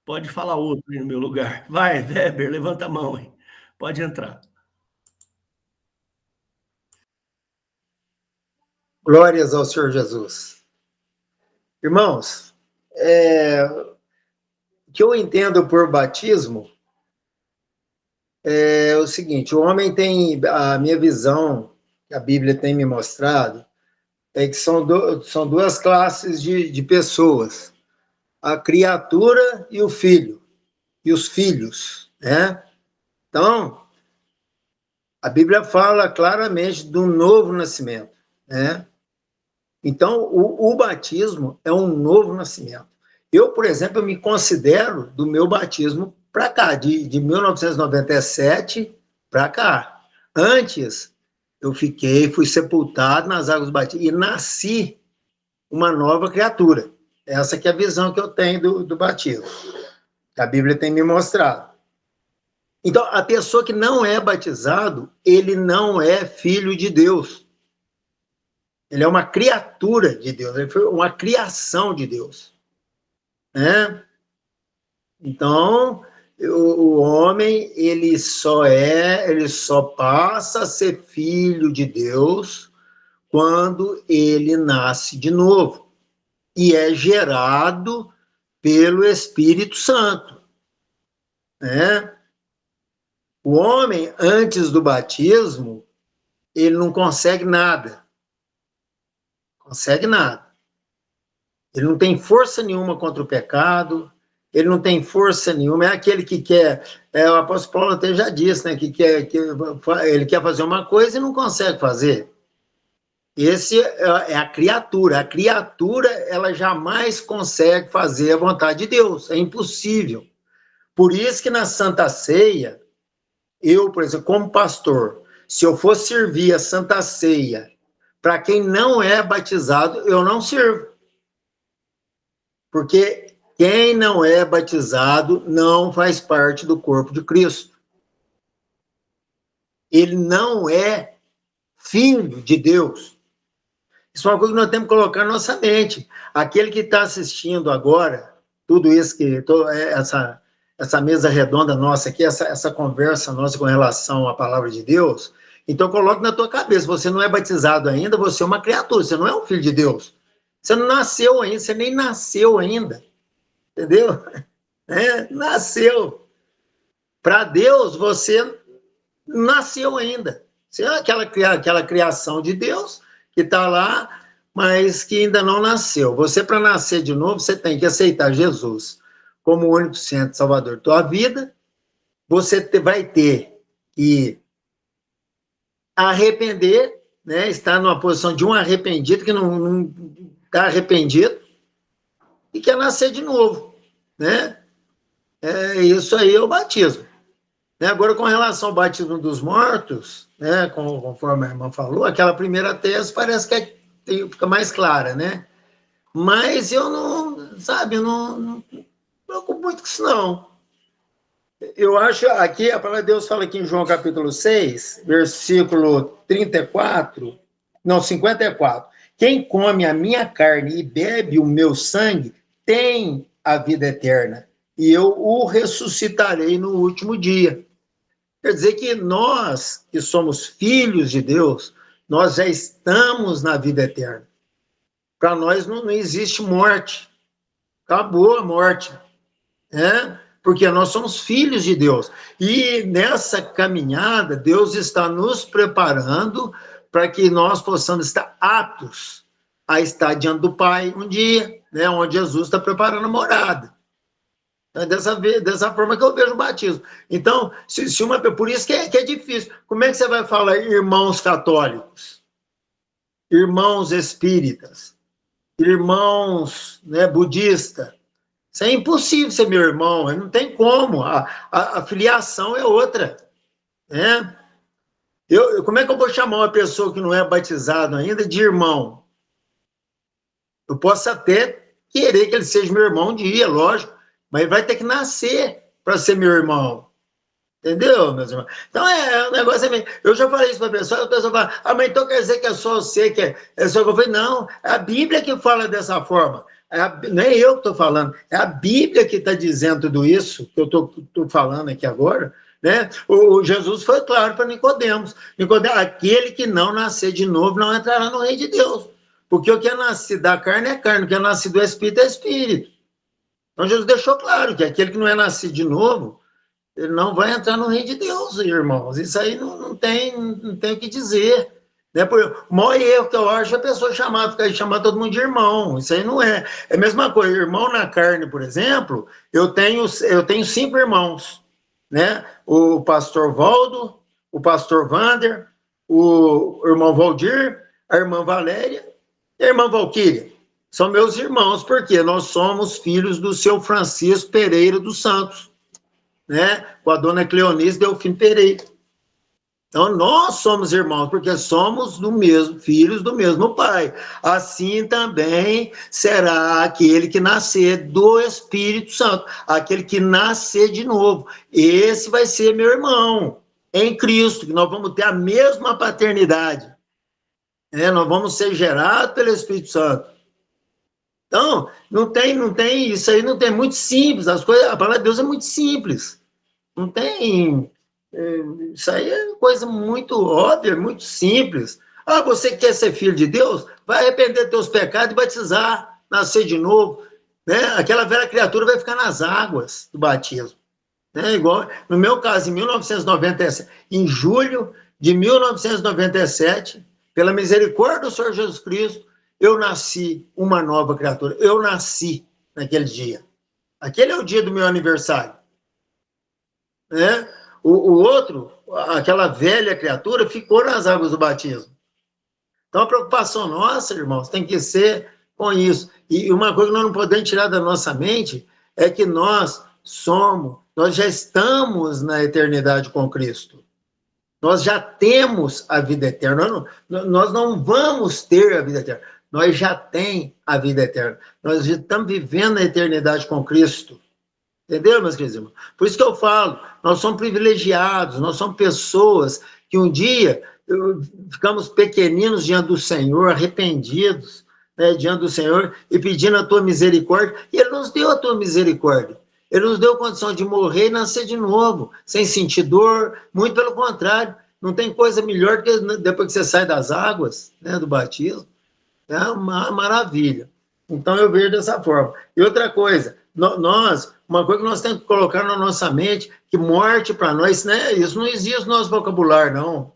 Pode falar outro aí no meu lugar. Vai, Weber, levanta a mão aí. Pode entrar. Glórias ao Senhor Jesus. Irmãos, o que eu entendo por batismo é o seguinte, o homem tem, a minha visão, que a Bíblia tem me mostrado, é que são duas classes de pessoas, a criatura e o filho, e os filhos, né? Então, a Bíblia fala claramente do novo nascimento, né? Então, o batismo é um novo nascimento. Eu, por exemplo, me considero do meu batismo para cá, de 1997 para cá. Antes, eu fui sepultado nas águas batistas e nasci uma nova criatura. Essa que é a visão que eu tenho do batismo, que a Bíblia tem me mostrado. Então, a pessoa que não é batizado, ele não é filho de Deus. Ele é uma criatura de Deus, ele foi uma criação de Deus. Né? Então, o homem, ele só passa a ser filho de Deus quando ele nasce de novo e é gerado pelo Espírito Santo. Né? O homem, antes do batismo, ele não consegue nada. Consegue nada. Ele não tem força nenhuma contra o pecado, ele não tem força nenhuma, é aquele que quer, o apóstolo Paulo até já disse, né, que ele quer fazer uma coisa e não consegue fazer. Esse é a criatura ela jamais consegue fazer a vontade de Deus, é impossível. Por isso que na Santa Ceia, eu, por exemplo, como pastor, se eu for servir a Santa Ceia para quem não é batizado, eu não sirvo. Porque quem não é batizado não faz parte do corpo de Cristo. Ele não é filho de Deus. Isso é uma coisa que nós temos que colocar na nossa mente. Aquele que está assistindo agora, tudo isso, essa mesa redonda nossa aqui, essa conversa nossa com relação à palavra de Deus, então coloque na tua cabeça, você não é batizado ainda, você é uma criatura, você não é um filho de Deus. Você não nasceu ainda, você nem nasceu ainda. Entendeu? Nasceu. Para Deus, você nasceu ainda. Você é aquela criação de Deus que está lá, mas que ainda não nasceu. Você, para nascer de novo, você tem que aceitar Jesus como o único centro salvador da tua vida. Você vai ter que arrepender, né? Estar numa posição de um arrependido que não está arrependido e quer nascer de novo, né? Isso aí é o batismo. Agora, com relação ao batismo dos mortos, né, conforme a irmã falou, aquela primeira tese parece que fica mais clara, né? Mas eu não me preocupo muito com isso, não. Eu acho, aqui, a palavra de Deus fala aqui em João capítulo 6, versículo 54. Quem come a minha carne e bebe o meu sangue tem a vida eterna, e eu o ressuscitarei no último dia. Quer dizer que nós, que somos filhos de Deus, nós já estamos na vida eterna. Para nós não existe morte. Acabou a morte. Né? Porque nós somos filhos de Deus. E nessa caminhada, Deus está nos preparando para que nós possamos estar aptos a estar diante do Pai um dia, né? Onde Jesus está preparando a morada. É dessa forma que eu vejo o batismo. Então, por isso que é difícil. Como é que você vai falar irmãos católicos? Irmãos espíritas? Irmãos, né, budistas? Isso é impossível ser meu irmão, não tem como. A filiação é outra. Né? Como é que eu vou chamar uma pessoa que não é batizada ainda de irmão? Eu posso até querer que ele seja meu irmão um dia, lógico, mas ele vai ter que nascer para ser meu irmão. Entendeu, meus irmãos? Então, o negócio é meio... Eu já falei isso para a pessoa fala, mas então quer dizer que é só você que é só que eu falei, não, é a Bíblia que fala dessa forma. Não é eu que estou falando, é a Bíblia que está dizendo tudo isso que eu estou falando aqui agora. Né? O Jesus foi claro para Nicodemos. Aquele que não nascer de novo não entrará no reino de Deus. Porque o que é nascido da carne é carne, o que é nascido do Espírito é Espírito. Então Jesus deixou claro que aquele que não é nascido de novo, ele não vai entrar no reino de Deus, irmãos. Isso aí não tem o que dizer. Né? O maior erro que eu acho é a pessoa ficar chamando todo mundo de irmão. Isso aí não é. É a mesma coisa. Irmão na carne, por exemplo, eu tenho 5 irmãos. Né? O pastor Valdo, o pastor Vander, o irmão Valdir, a irmã Valéria e a irmã Valquíria. São meus irmãos, porque nós somos filhos do seu Francisco Pereira dos Santos, né? Com a dona Cleonice Delfim Pereira. Então, nós somos irmãos, porque somos filhos do mesmo pai. Assim também será aquele que nascer do Espírito Santo, aquele que nascer de novo. Esse vai ser meu irmão, em Cristo, que nós vamos ter a mesma paternidade. Nós vamos ser gerados pelo Espírito Santo. Então, não tem, isso aí não tem, muito simples, a palavra de Deus é muito simples. Não tem... Isso aí é coisa muito óbvia, muito simples. Você quer ser filho de Deus? Vai arrepender dos teus pecados e batizar, nascer de novo. Né? Aquela velha criatura vai ficar nas águas do batismo. Né? Igual, no meu caso, em julho de 1997, pela misericórdia do Senhor Jesus Cristo, eu nasci uma nova criatura. Eu nasci naquele dia. Aquele é o dia do meu aniversário. Né? O outro, aquela velha criatura, ficou nas águas do batismo. Então, a preocupação nossa, irmãos, tem que ser com isso. E uma coisa que nós não podemos tirar da nossa mente é que nós já estamos na eternidade com Cristo. Nós já temos a vida eterna. Nós não vamos ter a vida eterna. Nós já temos a vida eterna. Nós já estamos vivendo a eternidade com Cristo. Entendeu, meus queridos irmãos? Por isso que eu falo, nós somos privilegiados, nós somos pessoas que um dia ficamos pequeninos diante do Senhor, arrependidos, né, diante do Senhor, e pedindo a tua misericórdia, e Ele nos deu a tua misericórdia. Ele nos deu a condição de morrer e nascer de novo, sem sentir dor, muito pelo contrário. Não tem coisa melhor do que depois que você sai das águas, né, do batismo. É uma maravilha. Então, eu vejo dessa forma. E outra coisa, uma coisa que nós temos que colocar na nossa mente, que morte para nós, né, isso não existe no nosso vocabulário, não.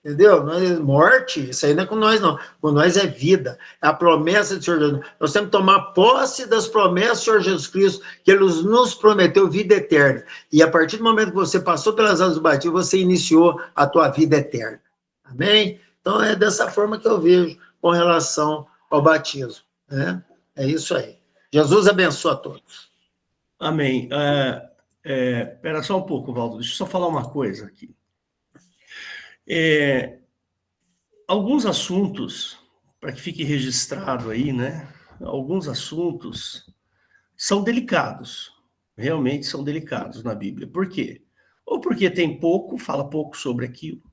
Entendeu? Morte, isso aí não é com nós, não. Com nós é vida, é a promessa do Senhor Jesus. Nós temos que tomar posse das promessas do Senhor Jesus Cristo, que Ele nos prometeu vida eterna. E a partir do momento que você passou pelas águas do batismo, você iniciou a tua vida eterna. Amém? Então, é dessa forma que eu vejo com relação ao batismo. Né? É isso aí. Jesus abençoe a todos. Amém. Espera só um pouco, Valdo. Deixa eu só falar uma coisa aqui. Alguns assuntos, para que fique registrado aí, né? Alguns assuntos são delicados. Realmente são delicados na Bíblia. Por quê? Ou porque fala pouco sobre aquilo.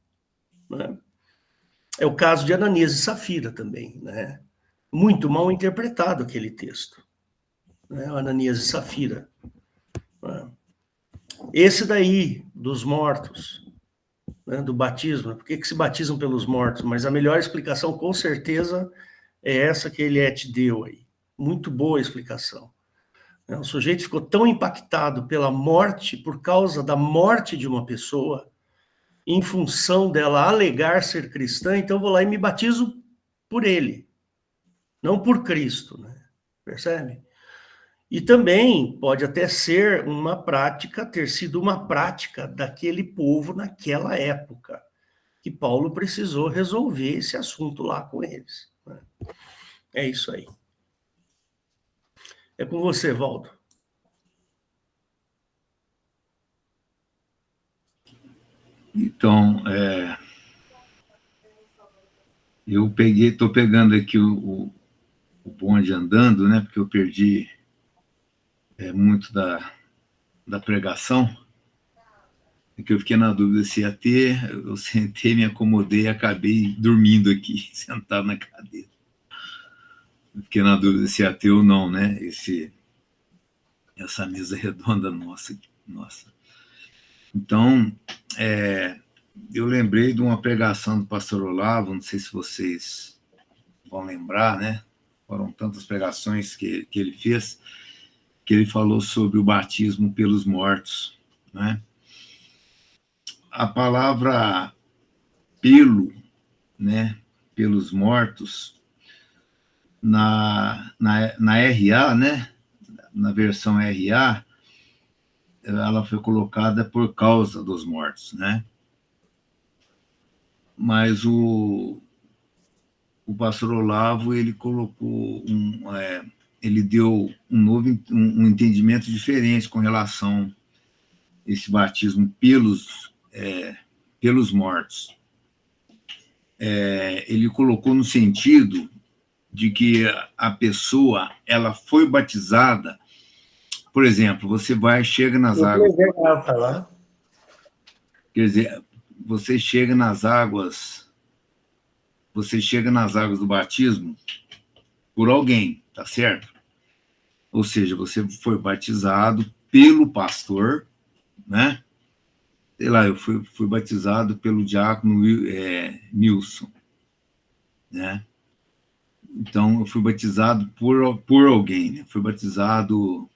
Né? É o caso de Ananias e Safira também, né? Muito mal interpretado aquele texto. Né? Ananias e Safira. Esse daí, dos mortos, né, do batismo. Por que se batizam pelos mortos? Mas a melhor explicação, com certeza, é essa que ele te deu aí. Muito boa explicação. O sujeito ficou tão impactado pela morte, por causa da morte de uma pessoa, em função dela alegar ser cristã, então eu vou lá e me batizo por ele, não por Cristo, né? Percebe? E também pode até ser uma prática, ter sido uma prática daquele povo naquela época, que Paulo precisou resolver esse assunto lá com eles, né? É isso aí. É com você, Valdo. Então, eu estou pegando aqui o bonde andando, né? Porque eu perdi muito da pregação, e que eu fiquei na dúvida se ia ter. Eu sentei, me acomodei e acabei dormindo aqui, sentado na cadeira. Eu fiquei na dúvida se ia ter ou não, né? Essa mesa redonda nossa. Então, eu lembrei de uma pregação do pastor Olavo, não sei se vocês vão lembrar, né? Foram tantas pregações que ele fez, que ele falou sobre o batismo pelos mortos, né? A palavra pelo, né, pelos mortos, na RA, né, na versão RA, ela foi colocada por causa dos mortos, né? Mas o pastor Olavo, ele colocou ele deu um entendimento diferente com relação a esse batismo pelos mortos. Ele colocou no sentido de que a pessoa, ela foi batizada. Por exemplo, você chega nas águas. Quer dizer, você chega nas águas do batismo por alguém, tá certo? Ou seja, você foi batizado pelo pastor, né? Sei lá, eu fui batizado pelo diácono Nilson, né? Então, eu fui batizado por alguém, né? Fui batizado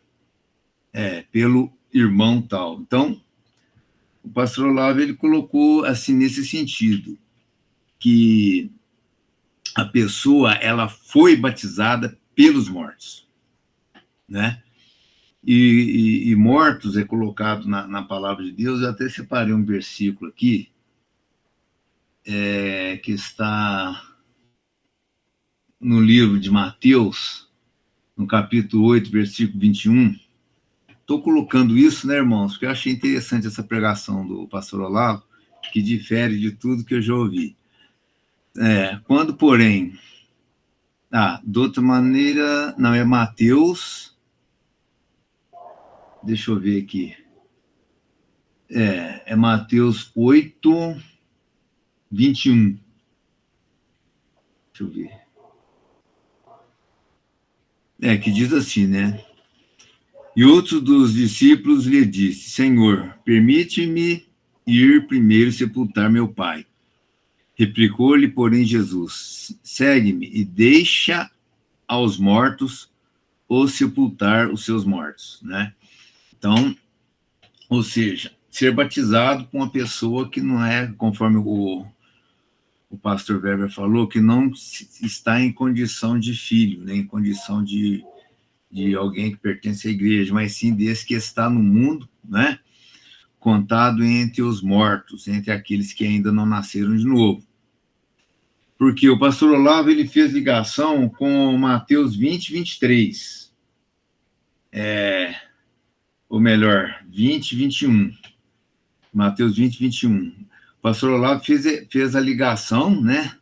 pelo irmão tal. Então, o pastor Olavo, ele colocou assim nesse sentido, que a pessoa, ela foi batizada pelos mortos, né? E mortos é colocado na palavra de Deus. Eu até separei um versículo aqui, que está no livro de Mateus, no capítulo 8, versículo 21. Estou colocando isso, né, irmãos, porque eu achei interessante essa pregação do pastor Olavo, que difere de tudo que eu já ouvi. Quando, porém... de outra maneira, não, é Mateus... Deixa eu ver aqui. É Mateus 8, 21. Deixa eu ver. Que diz assim, né? E outro dos discípulos lhe disse: Senhor, permite-me ir primeiro sepultar meu pai. Replicou-lhe, porém, Jesus: segue-me e deixa aos mortos ou sepultar os seus mortos, né? Então, ou seja, ser batizado com uma pessoa que não é, conforme o pastor Weber falou, que não está em condição de filho, nem em condição de alguém que pertence à igreja, mas sim desse que está no mundo, né? Contado entre os mortos, entre aqueles que ainda não nasceram de novo. Porque o pastor Olavo, ele fez ligação com Mateus 20, 23. Ou melhor, 20, 21. Mateus 20, 21. O pastor Olavo fez a ligação, né,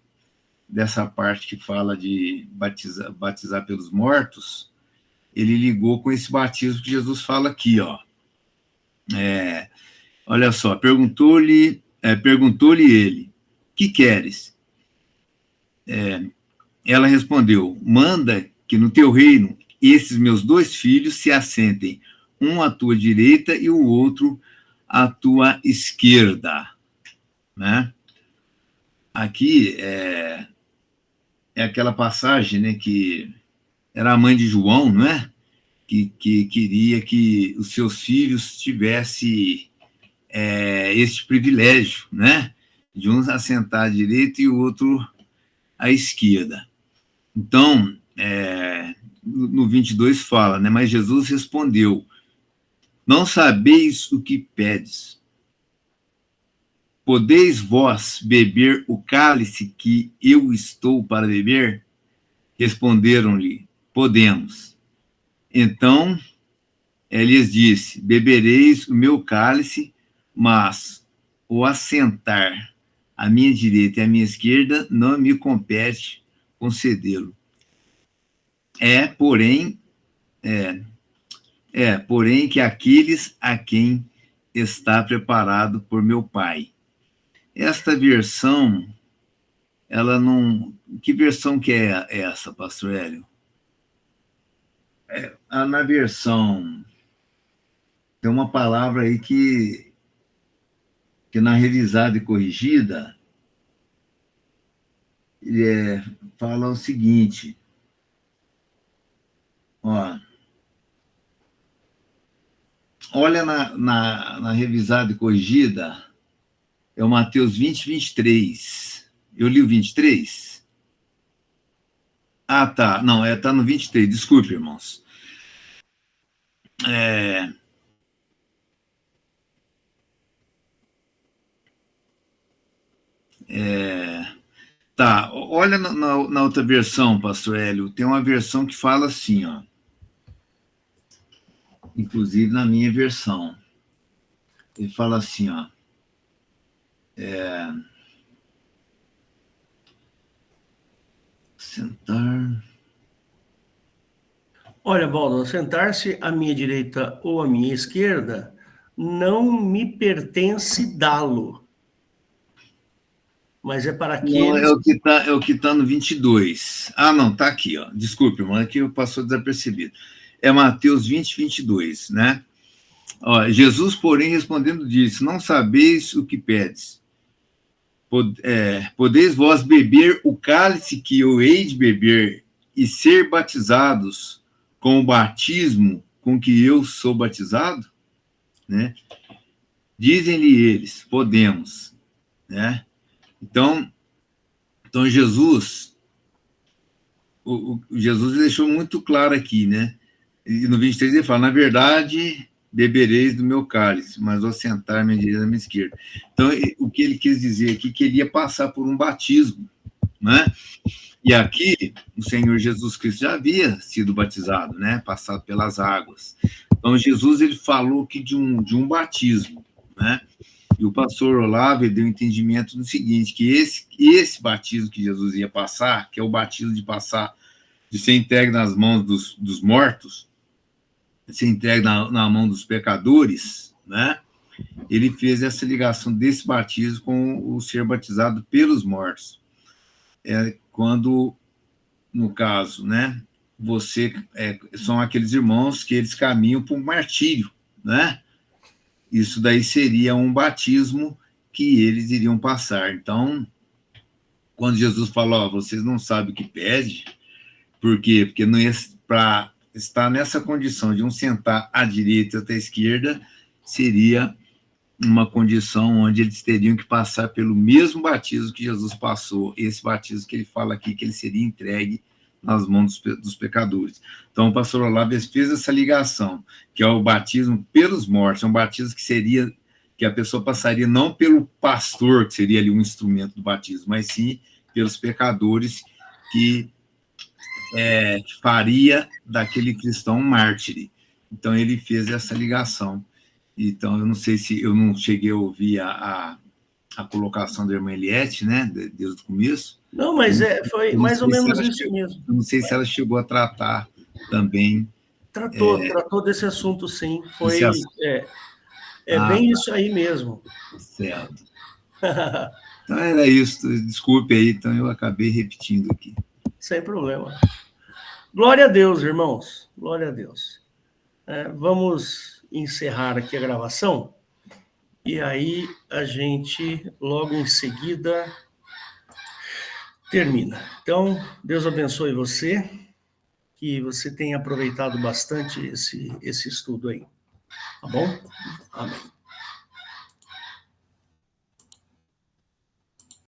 dessa parte que fala de batizar pelos mortos. Ele ligou com esse batismo que Jesus fala aqui, ó. Olha só, perguntou-lhe ele: que queres? Ela respondeu: manda que no teu reino esses meus 2 filhos se assentem, um à tua direita e o outro à tua esquerda, né? Aqui é aquela passagem, né, que era a mãe de João, não é? Que queria que os seus filhos tivessem este privilégio, né? De um assentar à direita e o outro à esquerda. Então, no 22 fala, né? Mas Jesus respondeu: não sabeis o que pedes. Podeis vós beber o cálice que eu estou para beber? Responderam-lhe: podemos. Então, lhes disse: bebereis o meu cálice, mas o assentar à minha direita e à minha esquerda não me compete concedê-lo. Porém que aqueles a quem está preparado por meu Pai. Esta versão, ela não... Que versão que é essa, pastor Hélio? Na versão... Tem uma palavra aí que na revisada e corrigida, fala o seguinte, ó, olha na revisada e corrigida, é o Mateus 20, 23. Eu li o 23? Ah, tá. Não, tá no 23. Desculpe, irmãos. Tá, olha na outra versão, pastor Hélio, tem uma versão que fala assim, ó. Inclusive na minha versão. Ele fala assim, ó. Sentar. Olha, Valdo, sentar-se à minha direita ou à minha esquerda não me pertence dá-lo. Mas é para aqueles... Não, é o que tá no 22. Ah, não, tá aqui, ó. Desculpe, irmão, aqui passou desapercebido. É Mateus 20, 22, né? Ó, Jesus, porém, respondendo, disse: não sabeis o que pedes. Podeis vós beber o cálice que eu hei de beber e ser batizados com o batismo com que eu sou batizado? Né? Dizem-lhe eles: podemos. Né? Então Jesus deixou muito claro aqui, né? E no 23 ele fala: na verdade, bebereis do meu cálice, mas ao sentar à minha direita e à minha esquerda. Então, o que ele quis dizer aqui, que ele ia passar por um batismo, né? E aqui, o Senhor Jesus Cristo já havia sido batizado, né? Passado pelas águas. Então, Jesus, ele falou aqui de um batismo, né? E o pastor Olavo deu entendimento do seguinte, que esse batismo que Jesus ia passar, que é o batismo de ser entregue nas mãos dos mortos, de ser entregue na mão dos pecadores, né? Ele fez essa ligação desse batismo com o ser batizado pelos mortos. Quando, no caso, né, são aqueles irmãos que eles caminham para o martírio, né? Isso daí seria um batismo que eles iriam passar. Então, quando Jesus falou: vocês não sabem o que pede, por quê? Porque não ia para estar nessa condição de um sentar à direita e à esquerda, seria uma condição onde eles teriam que passar pelo mesmo batismo que Jesus passou, esse batismo que ele fala aqui, que ele seria entregue nas mãos dos pecadores. Então, o pastor Olavo fez essa ligação, que é o batismo pelos mortos, é um batismo que a pessoa passaria não pelo pastor, que seria ali um instrumento do batismo, mas sim pelos pecadores que faria daquele cristão um mártir. Então, ele fez essa ligação. Então, eu não sei se eu não cheguei a ouvir a colocação da irmã Eliette, né, desde o começo. Não, mas foi mais ou menos isso mesmo. Eu não sei se ela chegou a tratar também. Tratou desse assunto, sim. Foi bem isso aí mesmo. Certo. Então, era isso. Desculpe aí, então eu acabei repetindo aqui. Sem problema. Glória a Deus, irmãos. Glória a Deus. Vamos encerrar aqui a gravação e aí a gente, logo em seguida, termina. Então, Deus abençoe você, que você tenha aproveitado bastante esse estudo aí. Tá bom? Amém.